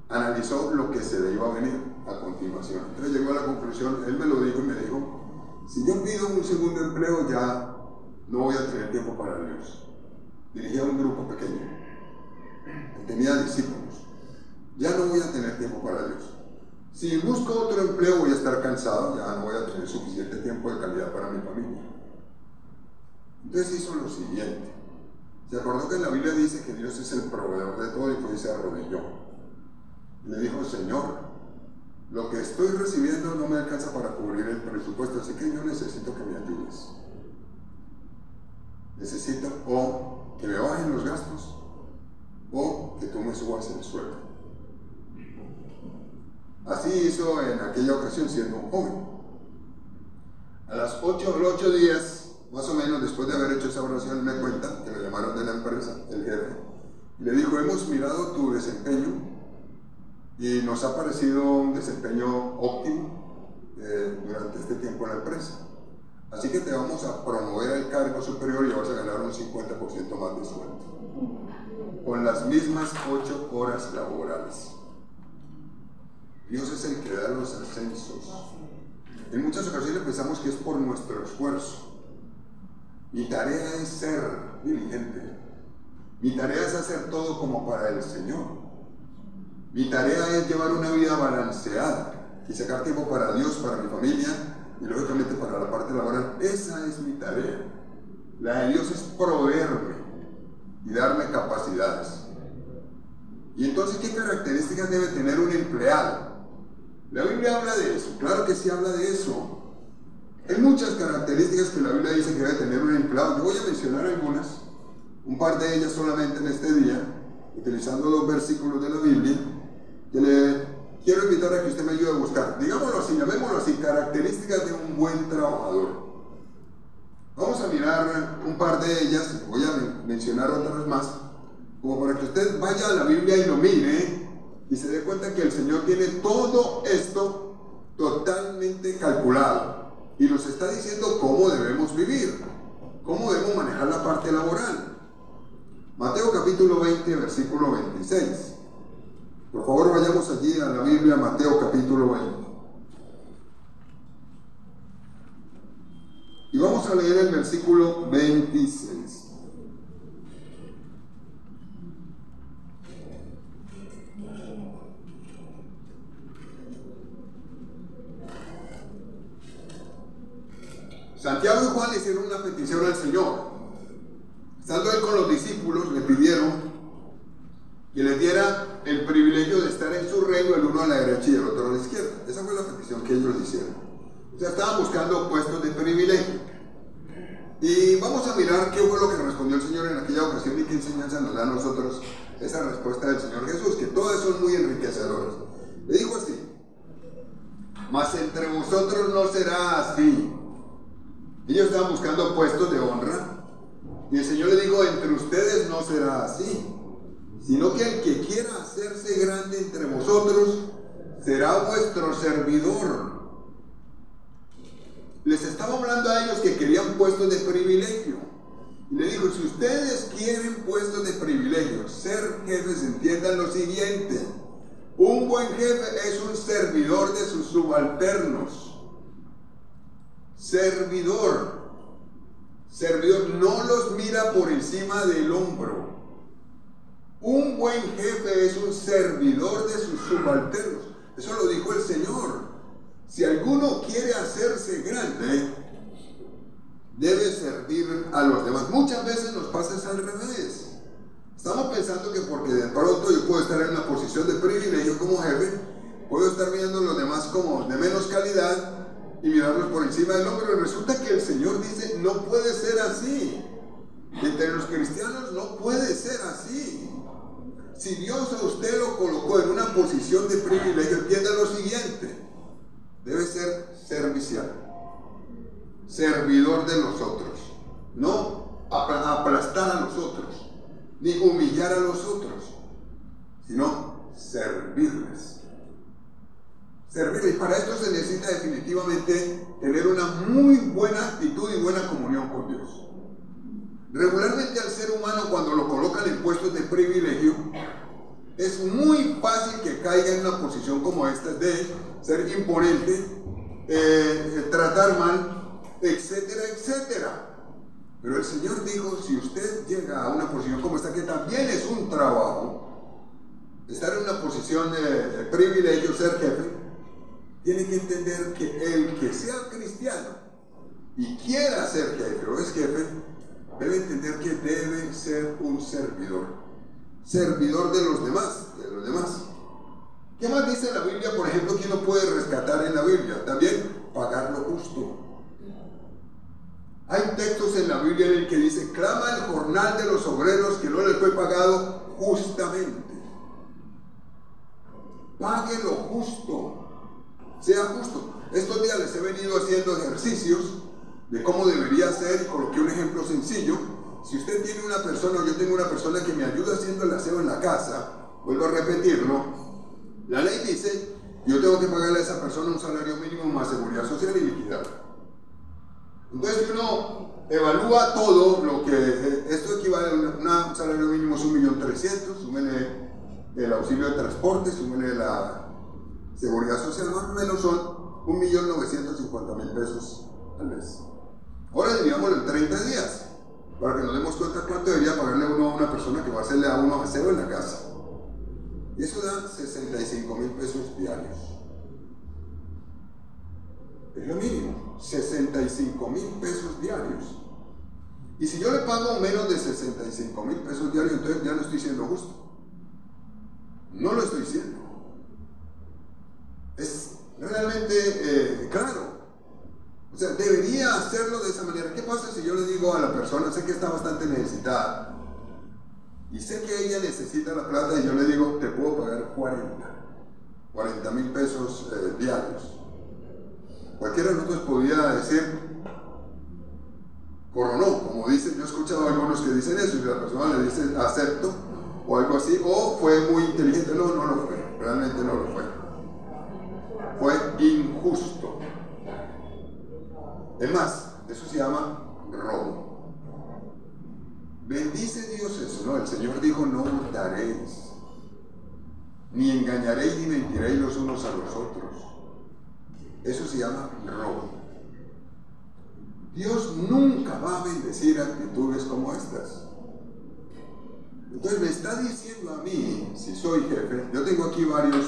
Speaker 1: analizó lo que se le iba a venir a continuación. Entonces llegó a la conclusión, él me lo dijo y me dijo: si yo pido un segundo empleo, ya no voy a tener tiempo para Dios. Dirigía un grupo pequeño, tenía discípulos. Ya no voy a tener tiempo para Dios. Si busco otro empleo, voy a estar cansado, ya no voy a tener suficiente tiempo de calidad para mi familia. Entonces hizo lo siguiente. Se acordó que en la Biblia dice que Dios es el proveedor de todo, y fue y se arrodilló. Le dijo: Señor, lo que estoy recibiendo no me alcanza para cubrir el presupuesto, así que yo necesito que me ayudes. Necesito o que me bajen los gastos o que tú me subas el sueldo. Así hizo en aquella ocasión, siendo un joven. A los 8 días, más o menos, después de haber hecho esa oración, me cuenta que me llamaron de la empresa, el jefe, y le dijo: hemos mirado tu desempeño y nos ha parecido un desempeño óptimo durante este tiempo en la empresa. Así que te vamos a promover al cargo superior y vas a ganar un 50% más de sueldo, con las mismas 8 horas laborales. Dios es el que da los ascensos. En muchas ocasiones pensamos que es por nuestro esfuerzo. Mi tarea es ser diligente. Mi tarea es hacer todo como para el Señor. Mi tarea es llevar una vida balanceada y sacar tiempo para Dios, para mi familia y lógicamente para la parte laboral. Esa es mi tarea. La de Dios es proveerme y darme capacidades. Y entonces, ¿qué características debe tener un empleado? La Biblia habla de eso, claro que sí habla de eso. Hay muchas características que la Biblia dice que debe tener un empleado. Yo voy a mencionar algunas, un par de ellas solamente en este día, utilizando 2 versículos de la Biblia, que le quiero invitar a que usted me ayude a buscar. Digámoslo así, llamémoslo así: características de un buen trabajador. Vamos a mirar un par de ellas, voy a mencionar otras más, como para que usted vaya a la Biblia y lo mire y se dé cuenta que el Señor tiene todo esto totalmente calculado y nos está diciendo cómo debemos vivir, cómo debemos manejar la parte laboral. Mateo capítulo 20, versículo 26. Por favor, vayamos allí a la Biblia, Mateo capítulo 20. Y vamos a leer el versículo 26. Santiago y Juan le hicieron una petición al Señor. Estando él con los discípulos, le pidieron que les diera el privilegio de estar en su reino, el uno a la derecha y el otro a la izquierda. Esa fue la petición que ellos le hicieron. O sea, estaban buscando puestos de privilegio. Y vamos a mirar qué fue lo que respondió el Señor en aquella ocasión y qué enseñanza nos da a nosotros esa respuesta del Señor Jesús, que todas son muy enriquecedoras. Le dijo así: mas entre vosotros no será así. Ellos estaban buscando puestos de honra y el Señor le dijo: entre ustedes no será así, sino que el que quiera hacerse grande entre vosotros será vuestro servidor. Les estaba hablando a ellos que querían puestos de privilegio. Y le dijo: si ustedes quieren puestos de privilegio, ser jefes, entiendan lo siguiente: un buen jefe es un servidor de sus subalternos. Servidor no los mira por encima del hombro. Un buen jefe es un servidor de sus subalternos. Eso lo dijo el Señor. Si alguno quiere hacerse grande, debe servir a los demás. Muchas veces nos pasa al revés. Estamos pensando que porque de pronto yo puedo estar en una posición de privilegio como jefe, puedo estar mirando a los demás como de menos calidad y mirarlos por encima del hombro. Y resulta que el Señor dice: no puede ser así. Entre los cristianos no puede ser así. si Dios a usted lo colocó en una posición de privilegio, entienda lo siguiente: debe ser servicial, servidor de los otros, no aplastar a los otros, ni humillar a los otros, sino servirles. Servirles. Y para esto se necesita definitivamente tener una muy buena actitud y buena comunión con Dios. Regularmente al ser humano, cuando lo colocan en puestos de privilegio, es muy fácil que caiga en una posición como esta, de ser imponente, tratar mal, etcétera, etcétera. Pero el Señor dijo: si usted llega a una posición como esta, que también es un trabajo, estar en una posición de privilegio, ser jefe, tiene que entender que el que sea cristiano y quiera ser jefe o es jefe, debe entender que debe ser un servidor de los demás, ¿Qué más dice la Biblia, por ejemplo, que uno puede rescatar en la Biblia? También pagar lo justo. Hay textos en la Biblia en el que dice: clama el jornal de los obreros que no les fue pagado justamente. Pague lo justo, sea justo. Estos días les he venido haciendo ejercicios de cómo debería ser, y coloqué un ejemplo sencillo. Si usted tiene una persona, o yo tengo una persona que me ayuda haciendo el aseo en la casa, vuelvo a repetirlo, la ley dice: yo tengo que pagarle a esa persona un salario mínimo más seguridad social y liquidar. Entonces, si uno evalúa todo lo que esto equivale a un salario mínimo, es 1.300.000, súmele el auxilio de transporte, súmele la seguridad social, más o menos son 1.950.000 pesos al mes. Ahora dividámoslo en 30 días, para que nos demos cuenta cuánto debería pagarle uno a una persona que va a hacerle a uno aseo en la casa. Y eso da 65.000 pesos diarios. Es lo mínimo, 65.000 pesos diarios. Y si yo le pago menos de 65.000 pesos diarios, entonces ya no estoy siendo justo. No lo estoy siendo. Es realmente claro. O sea, debería hacerlo de esa manera. ¿Qué pasa si yo le digo a la persona, sé que está bastante necesitada, y sé que ella necesita la plata, y yo le digo: te puedo pagar 40.000 pesos diarios? Cualquiera de nosotros podría decir coronó, como dicen. Yo he escuchado a algunos que dicen eso, y la persona le dice acepto o algo así, o fue muy inteligente. No, no lo fue, realmente no lo fue. Fue injusto. Es más, eso se llama robo. Bendice Dios eso, ¿no? El Señor dijo: no hurtaréis, ni engañaréis, ni mentiréis los unos a los otros. Eso se llama robo. Dios nunca va a bendecir actitudes como estas. Entonces me está diciendo a mí, si soy jefe, yo tengo aquí varias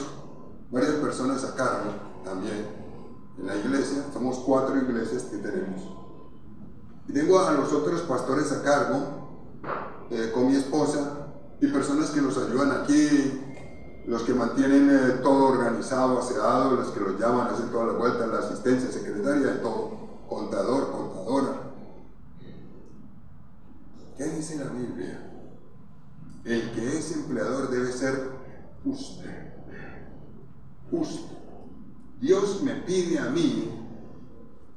Speaker 1: personas a cargo también en la iglesia, somos 4 iglesias que tenemos, y tengo a los otros pastores a cargo, con mi esposa, y personas que nos ayudan aquí, los que mantienen todo organizado, aseado, los que los llaman, hacen toda la vuelta, la asistencia, secretaria, de todo, contador, contadora. ¿Qué dice la Biblia? El que es empleador debe ser justo. Justo. Dios me pide a mí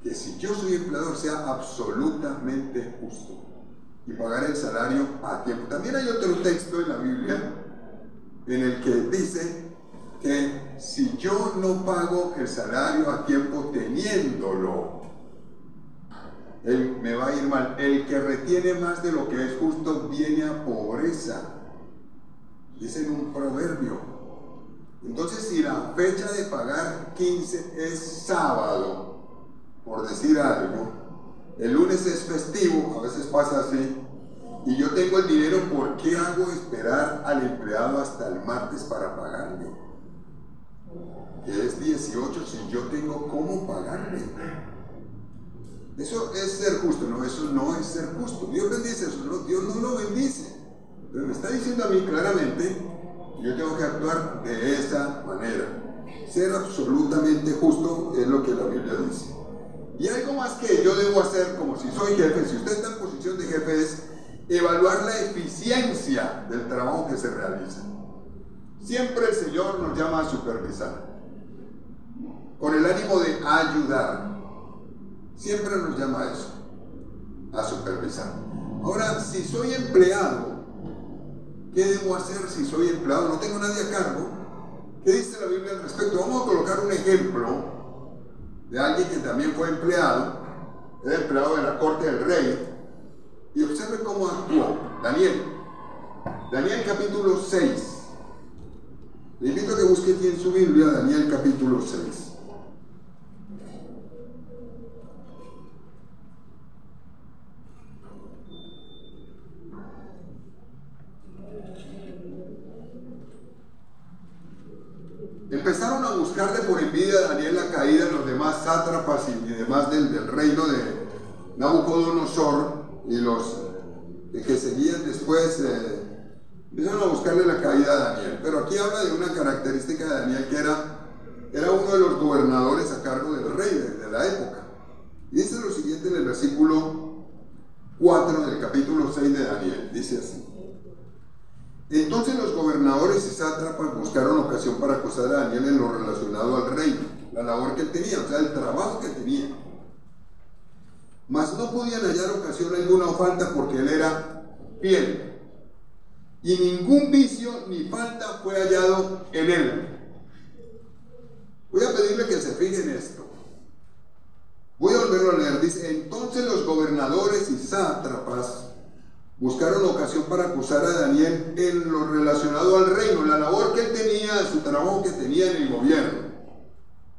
Speaker 1: que si yo soy empleador sea absolutamente justo y pagar el salario a tiempo. También hay otro texto en la Biblia en el que dice que si yo no pago el salario a tiempo teniéndolo, me va a ir mal. El que retiene más de lo que es justo viene a pobreza. Dice en un proverbio. Entonces, si la fecha de pagar 15 es sábado, por decir algo, el lunes es festivo, a veces pasa así, y yo tengo el dinero, ¿por qué hago esperar al empleado hasta el martes para pagarme? Que es 18, si yo tengo cómo pagarme. Eso es ser justo, no, eso no es ser justo. Dios bendice eso, no, Dios no lo bendice. Pero me está diciendo a mí claramente, yo tengo que actuar de esa manera. Ser absolutamente justo es lo que la Biblia dice. Y algo más que yo debo hacer como si soy jefe, si usted está en posición de jefe, es evaluar la eficiencia del trabajo que se realiza. Siempre el Señor nos llama a supervisar, con el ánimo de ayudar. Siempre nos llama a eso, a supervisar. Ahora, si soy empleado, ¿qué debo hacer si soy empleado? No tengo nadie a cargo. ¿Qué dice la Biblia al respecto? Vamos a colocar un ejemplo de alguien que también fue empleado. Era empleado de la corte del rey. Y observe cómo actuó. Daniel capítulo 6. Le invito a que busque aquí en su Biblia Daniel capítulo 6. Empezaron a buscar de por envidia a Daniel la caída de los demás sátrapas y demás del reino de Nabucodonosor, y los que seguían después empezaron a buscarle la caída a Daniel. Pero aquí habla de una característica de Daniel, que era uno de los gobernadores a cargo del rey de la época. Y dice lo siguiente en el versículo 4 del capítulo 6 de Daniel, dice así: entonces los gobernadores y sátrapas buscaron ocasión para acusar a Daniel en lo relacionado al reino, la labor que él tenía, o sea, el trabajo que tenía. Mas no podían hallar ocasión alguna o falta, porque él era fiel, y ningún vicio ni falta fue hallado en él. Voy a pedirle que se fijen en esto. Voy a volverlo a leer. Dice: entonces los gobernadores y sátrapas buscaron ocasión para acusar a Daniel en lo relacionado al reino, la labor que él tenía, su trabajo que tenía en el gobierno.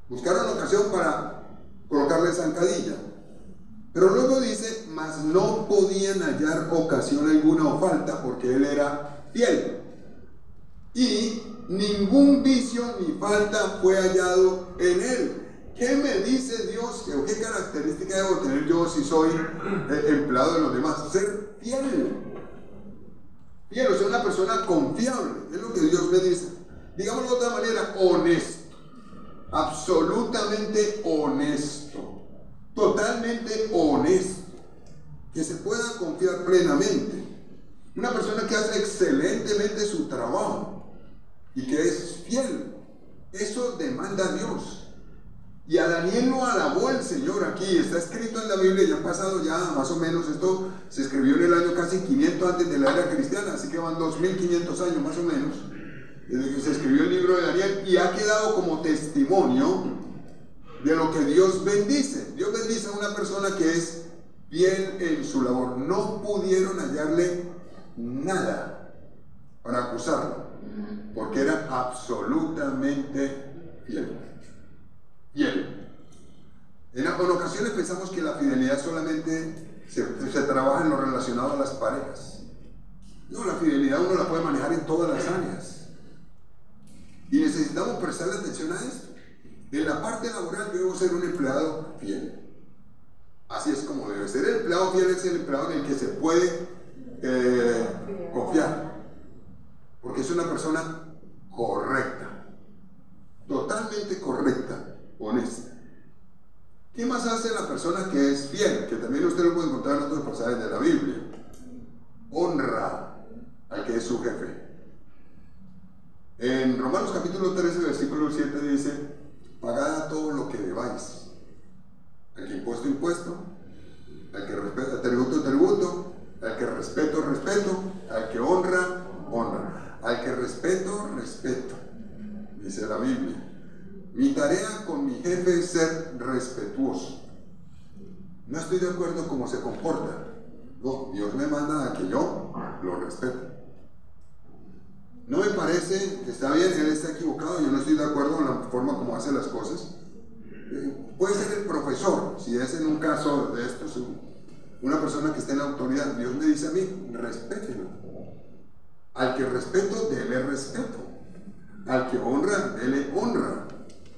Speaker 1: Buscaron ocasión para colocarle zancadilla. Pero luego dice: mas no podían hallar ocasión alguna o falta, porque él era fiel, y ningún vicio ni falta fue hallado en él. ¿Qué me dice Dios? ¿Qué característica debo tener yo si soy empleado de los demás? Ser fiel. Fiel, o sea, una persona confiable. Es lo que Dios me dice. Digámoslo de otra manera: honesto. Absolutamente honesto. Totalmente honesto. Que se pueda confiar plenamente. Una persona que hace excelentemente su trabajo y que es fiel. Eso demanda a Dios. Y a Daniel lo alabó el Señor aquí. Está escrito en la Biblia, ya ha pasado ya más o menos, esto se escribió en el año casi 500 antes de la era cristiana, así que van 2500 años más o menos desde que se escribió el libro de Daniel, y ha quedado como testimonio de lo que Dios bendice. Dios bendice a una persona que es fiel en su labor. No pudieron hallarle nada para acusarlo, porque era absolutamente fiel. En ocasiones pensamos que la fidelidad solamente se trabaja en lo relacionado a las parejas. No, la fidelidad uno la puede manejar en todas las áreas. Y necesitamos prestarle atención a esto. En la parte laboral yo debo ser un empleado fiel. Así es como debe ser. El empleado fiel es el empleado en el que se puede confiar, porque es una persona correcta, totalmente correcta, honesta. ¿Qué más hace la persona que es fiel? Que también usted lo puede encontrar en otros pasajes de la Biblia. Honra al que es su jefe. En Romanos capítulo 13, versículo 7 dice: pagad a todo lo que debáis. Al que impuesto, impuesto. Al que respeta, tributo, tributo. Al que respeto, respeto. Al que honra, honra. Al que respeto, respeto. Dice la Biblia. Mi tarea con mi jefe es ser respetuoso. No estoy de acuerdo cómo se comporta. No, Dios me manda a que yo lo respete. No me parece que está bien, él está equivocado, yo no estoy de acuerdo en la forma como hace las cosas. Puede ser el profesor, si es en un caso de estos, una persona que esté en la autoridad. Dios me dice a mí: respételo. Al que respeto, dele respeto. Al que honra, dele honra.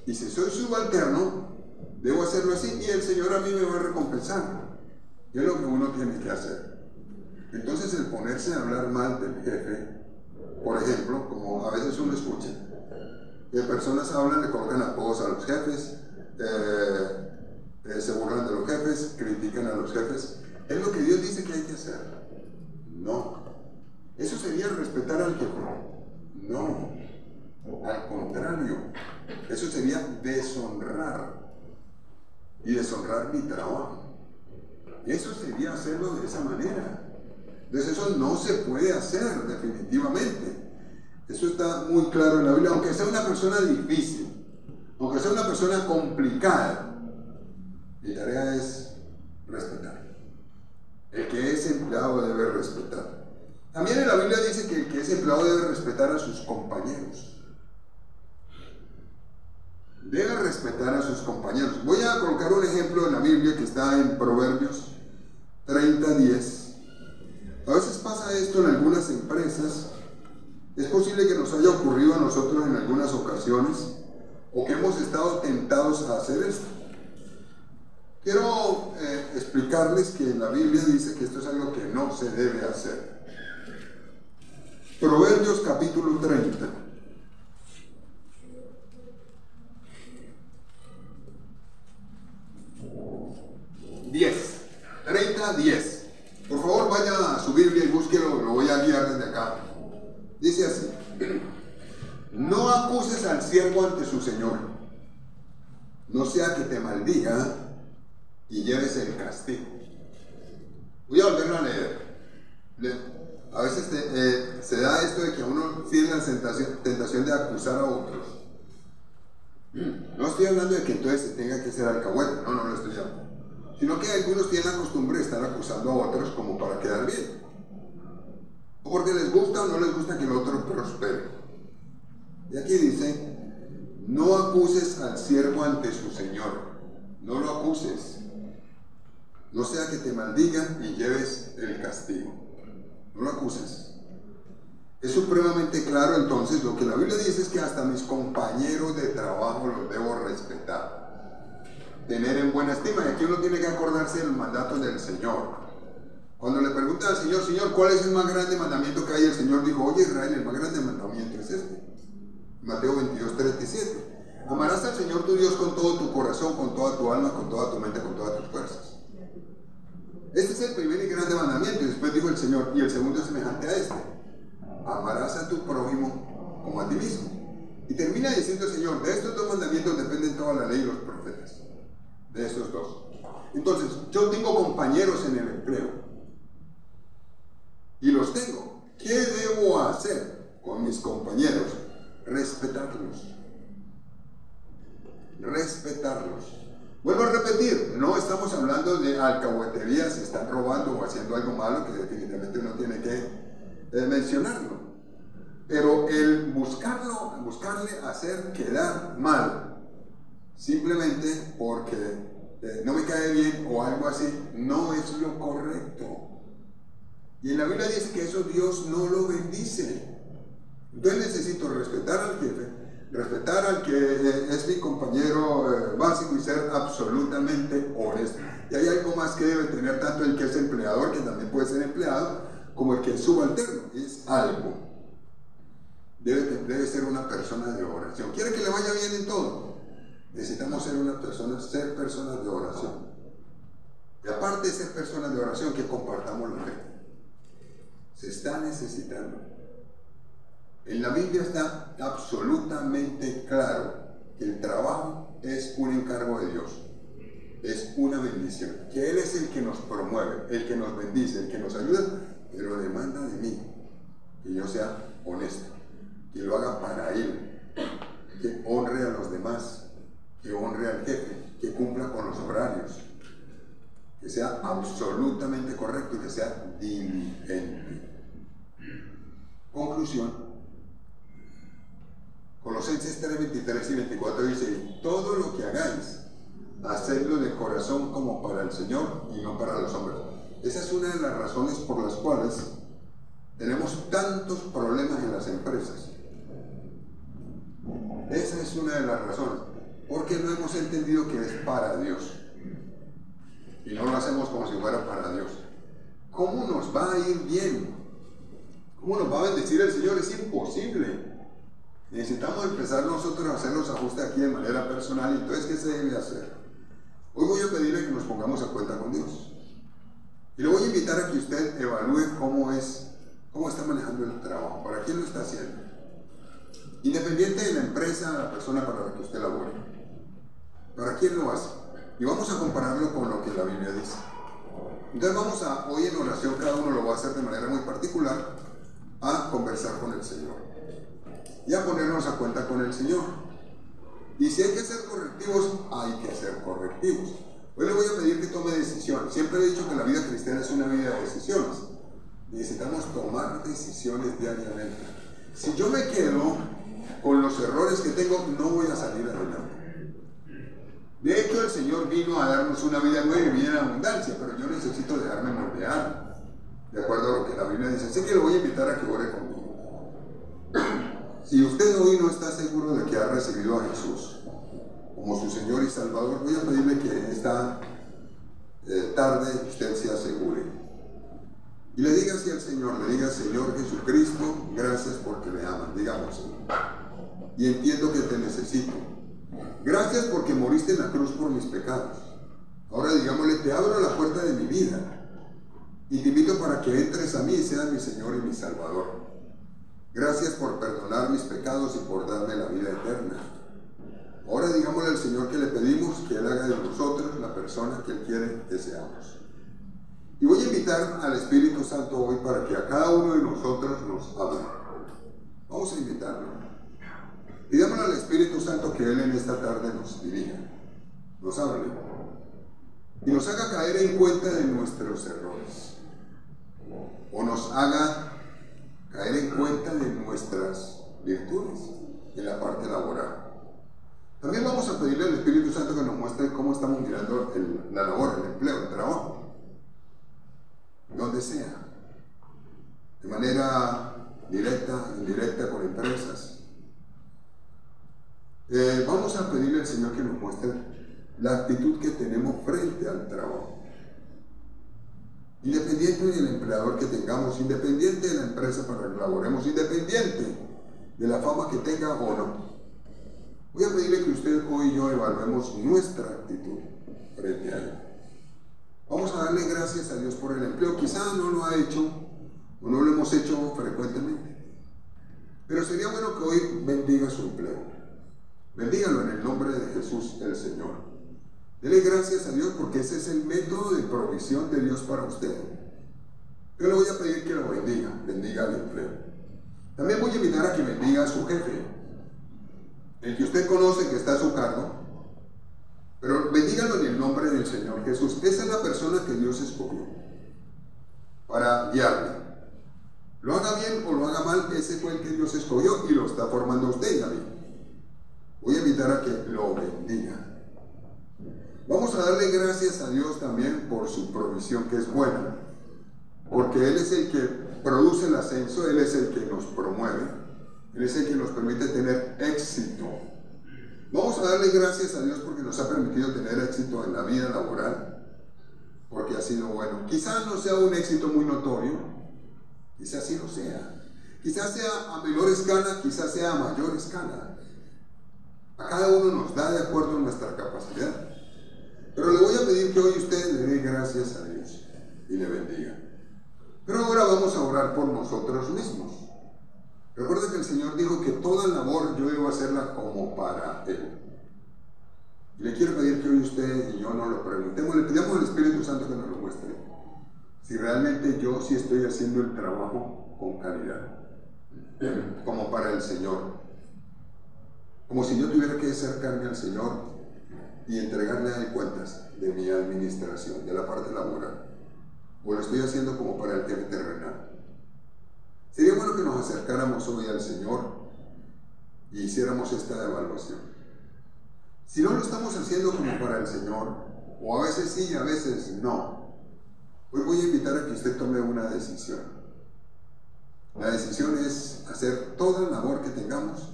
Speaker 1: Y si soy subalterno, debo hacerlo así, y el Señor a mí me va a recompensar. Es lo que uno tiene que hacer. Entonces, el ponerse a hablar mal del jefe, por ejemplo, como a veces uno escucha, que personas hablan, le colocan apodos a los jefes, se burlan de los jefes, critican a los jefes. ¿Es lo que Dios dice que hay que hacer? No. ¿Eso sería respetar al jefe? No. Al contrario, eso sería deshonrar. Y deshonrar mi trabajo. Eso sería hacerlo de esa manera. Entonces eso no se puede hacer definitivamente. Eso está muy claro en la Biblia, aunque sea una persona difícil, aunque sea una persona complicada. Mi tarea es respetar. El que es empleado debe respetar. También en la Biblia dice que el que es empleado debe respetar a sus compañeros. Debe respetar a sus compañeros. Voy a colocar un ejemplo en la Biblia que está en Proverbios 30:10. A veces pasa esto en algunas empresas. Es posible que nos haya ocurrido a nosotros en algunas ocasiones o que hemos estado tentados a hacer esto. Quiero explicarles que en la Biblia dice que esto es algo que no se debe hacer. Proverbios capítulo 30. Diez. Por favor, vaya a su Biblia y búsquelo, lo voy a guiar desde acá. Dice así: no acuses al siervo ante su señor, no sea que te maldiga y lleves el castigo. Voy a volverlo a leer. A veces se da esto de que a uno tiene la tentación de acusar a otros. No estoy hablando de que entonces se tenga que ser alcahueta, no lo estoy hablando. Sino que algunos tienen la costumbre de estar acusando a otros como para quedar bien. O porque les gusta o no les gusta que el otro prospere. Y aquí dice: no acuses al siervo ante su señor. No lo acuses. No sea que te maldigan y lleves el castigo. No lo acuses. Es supremamente claro entonces. Lo que la Biblia dice es que hasta mis compañeros de trabajo los debo respetar. Tener en buena estima. Y aquí uno tiene que acordarse del mandato del Señor. Cuando le preguntan al Señor: Señor, ¿cuál es el más grande mandamiento que hay? El Señor dijo: oye Israel, el más grande mandamiento es este. Mateo 22:37. Amarás al Señor tu Dios con todo tu corazón, con toda tu alma, con toda tu mente, con todas tus fuerzas. Este es el primer y grande mandamiento. Y después dijo el Señor: y el segundo es semejante a este: amarás a tu prójimo como a ti mismo. Y termina diciendo el Señor: de estos dos mandamientos dependen toda la ley y los profetas. De estos dos. Entonces, yo tengo compañeros en el empleo. Y los tengo. ¿Qué debo hacer con mis compañeros? Respetarlos. Respetarlos. Vuelvo a repetir, no estamos hablando de alcahuetería, si están robando o haciendo algo malo, que definitivamente uno tiene que mencionarlo. Pero el buscarle hacer quedar mal, simplemente porque no me cae bien o algo así, no es lo correcto. Y en la Biblia dice que eso Dios no lo bendice. Entonces necesito respetar al jefe, respetar al que es mi compañero básico y ser absolutamente honesto. Y hay algo más que debe tener tanto el que es empleador, que también puede ser empleado, como el que es subalterno. Es algo. Debe ser una persona de oración. ¿Quiere que le vaya bien en todo? Necesitamos ser personas de oración. Y aparte de ser personas de oración, que compartamos la fe. Se está necesitando. En la Biblia está absolutamente claro que el trabajo es un encargo de Dios. Es una bendición. Que Él es el que nos promueve, el que nos bendice, el que nos ayuda, pero demanda de mí que yo sea honesto, que lo haga para Él, que honre a los demás, que honre al jefe, que cumpla con los horarios, que sea absolutamente correcto y que sea diligente. Conclusión. Colosenses 3, 23 y 24 dice: todo lo que hagáis, hacedlo de corazón como para el Señor y no para los hombres. Esa es una de las razones por las cuales tenemos tantos problemas en las empresas. Esa es una de las razones, porque no hemos entendido que es para Dios y no lo hacemos como si fuera para Dios. ¿Cómo nos va a ir bien? ¿Cómo nos va a bendecir el Señor? Es imposible. Necesitamos empezar nosotros a hacer los ajustes aquí de manera personal. Entonces, ¿qué se debe hacer? Hoy voy a pedirle que nos pongamos a cuenta con Dios. Y le voy a invitar a que usted evalúe cómo está manejando el trabajo, para quién lo está haciendo. independiente de la empresa, la persona para la que usted labore. ¿Para quién lo hace? Y vamos a compararlo con lo que la Biblia dice. Entonces vamos a, hoy en oración, cada uno lo va a hacer de manera muy particular, a conversar con el Señor y a ponernos a cuenta con el Señor. Y si hay que hacer correctivos, hay que hacer correctivos. Hoy le voy a pedir que tome decisiones. Siempre he dicho que la vida cristiana es una vida de decisiones. Necesitamos tomar decisiones diariamente. Si yo me quedo con los errores que tengo, no voy a salir adelante. De hecho, el Señor vino a darnos una vida nueva y vida en abundancia, pero yo necesito dejarme moldear, de acuerdo a lo que la Biblia dice. Así que lo voy a invitar a que ore conmigo. Si usted hoy no está seguro de que ha recibido a Jesús como su Señor y Salvador, voy a pedirle que esta tarde usted se asegure. Y le diga así al Señor, le diga: Señor Jesucristo, gracias porque me aman. Digamos, y entiendo que te necesito. Gracias porque moriste en la cruz por mis pecados. Ahora digámosle: te abro la puerta de mi vida y te invito para que entres a mí y seas mi Señor y mi Salvador. Gracias por perdonar mis pecados y por darme la vida eterna. Ahora digámosle al Señor que le pedimos que Él haga de nosotros la persona que Él quiere que seamos. Y voy a invitar al Espíritu Santo hoy para que a cada uno de nosotros nos hable. Vamos a invitarlo. Pidámosle al Espíritu Santo que Él en esta tarde nos dirija, nos hable y nos haga caer en cuenta de nuestros errores, o nos haga caer en cuenta de nuestras virtudes en la parte laboral. También vamos a pedirle al Espíritu Santo que nos muestre cómo estamos mirando la labor, el empleo, el trabajo, donde sea, de manera directa, indirecta, con empresas. Vamos a pedirle al Señor que nos muestre la actitud que tenemos frente al trabajo. Independiente del empleador que tengamos, independiente de la empresa para la que laboremos, independiente de la fama que tenga o no. Voy a pedirle que usted hoy y yo evaluemos nuestra actitud frente a él. Vamos a darle gracias a Dios por el empleo. Quizá no lo ha hecho o no lo hemos hecho frecuentemente, pero sería bueno que hoy bendiga su empleo. Bendígalo en el nombre de Jesús el Señor. Dele gracias a Dios porque ese es el método de provisión de Dios para usted. Yo le voy a pedir que lo bendiga el empleo. También voy a invitar a que bendiga a su jefe, el que usted conoce que está a su cargo, pero bendígalo en el nombre del Señor Jesús. Esa es la persona que Dios escogió para guiarle. Lo haga bien o lo haga mal, ese fue el que Dios escogió y lo está formando a usted y a mí. Voy a invitar a que lo bendiga. Vamos a darle gracias a Dios también por su provisión, que es buena, porque Él es el que produce el ascenso, Él es el que nos promueve, Él es el que nos permite tener éxito. Vamos a darle gracias a Dios porque nos ha permitido tener éxito en la vida laboral, porque ha sido bueno. Quizás no sea un éxito muy notorio, quizás sí lo sea. Quizás sea a menor escala, quizás sea a mayor escala. A cada uno nos da de acuerdo a nuestra capacidad. Pero le voy a pedir que hoy usted le dé gracias a Dios y le bendiga. Pero ahora vamos a orar por nosotros mismos. Recuerda que el Señor dijo que toda labor yo debo hacerla como para Él. Y le quiero pedir que hoy usted y yo nos lo preguntemos, le pidamos al Espíritu Santo que nos lo muestre. Si realmente yo sí estoy haciendo el trabajo con calidad, como para el Señor. Como si yo tuviera que acercarme al Señor y entregarle a Él cuentas de mi administración, de la parte laboral. O lo estoy haciendo como para el tema terrenal. Sería bueno que nos acercáramos hoy al Señor y hiciéramos esta evaluación. Si no lo estamos haciendo como para el Señor, o a veces sí y a veces no, hoy voy a invitar a que usted tome una decisión. La decisión es hacer toda labor que tengamos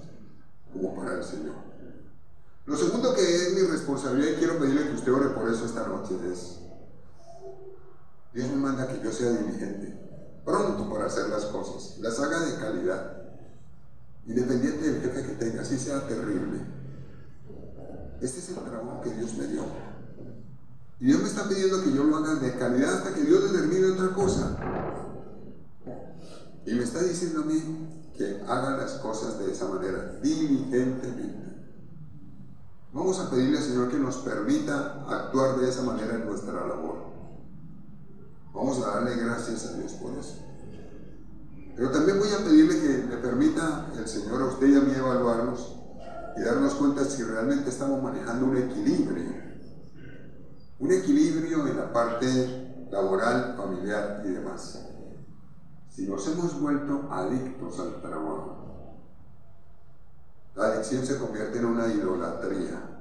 Speaker 1: como para el Señor. Lo segundo que es mi responsabilidad y quiero pedirle que usted ore por eso esta noche es: Dios me manda que yo sea diligente, pronto para hacer las cosas, las haga de calidad, independiente del jefe que tenga, así sea terrible. Este es el trabajo que Dios me dio. Y Dios me está pidiendo que yo lo haga de calidad hasta que Dios determine otra cosa. Y me está diciendo a mí que haga las cosas de esa manera, diligentemente. Vamos a pedirle al Señor que nos permita actuar de esa manera en nuestra labor. Vamos a darle gracias a Dios por eso. Pero también voy a pedirle que le permita el Señor a usted y a mí evaluarnos y darnos cuenta si realmente estamos manejando un equilibrio. Un equilibrio en la parte laboral, familiar y demás. Si nos hemos vuelto adictos al trabajo, la adicción se convierte en una idolatría.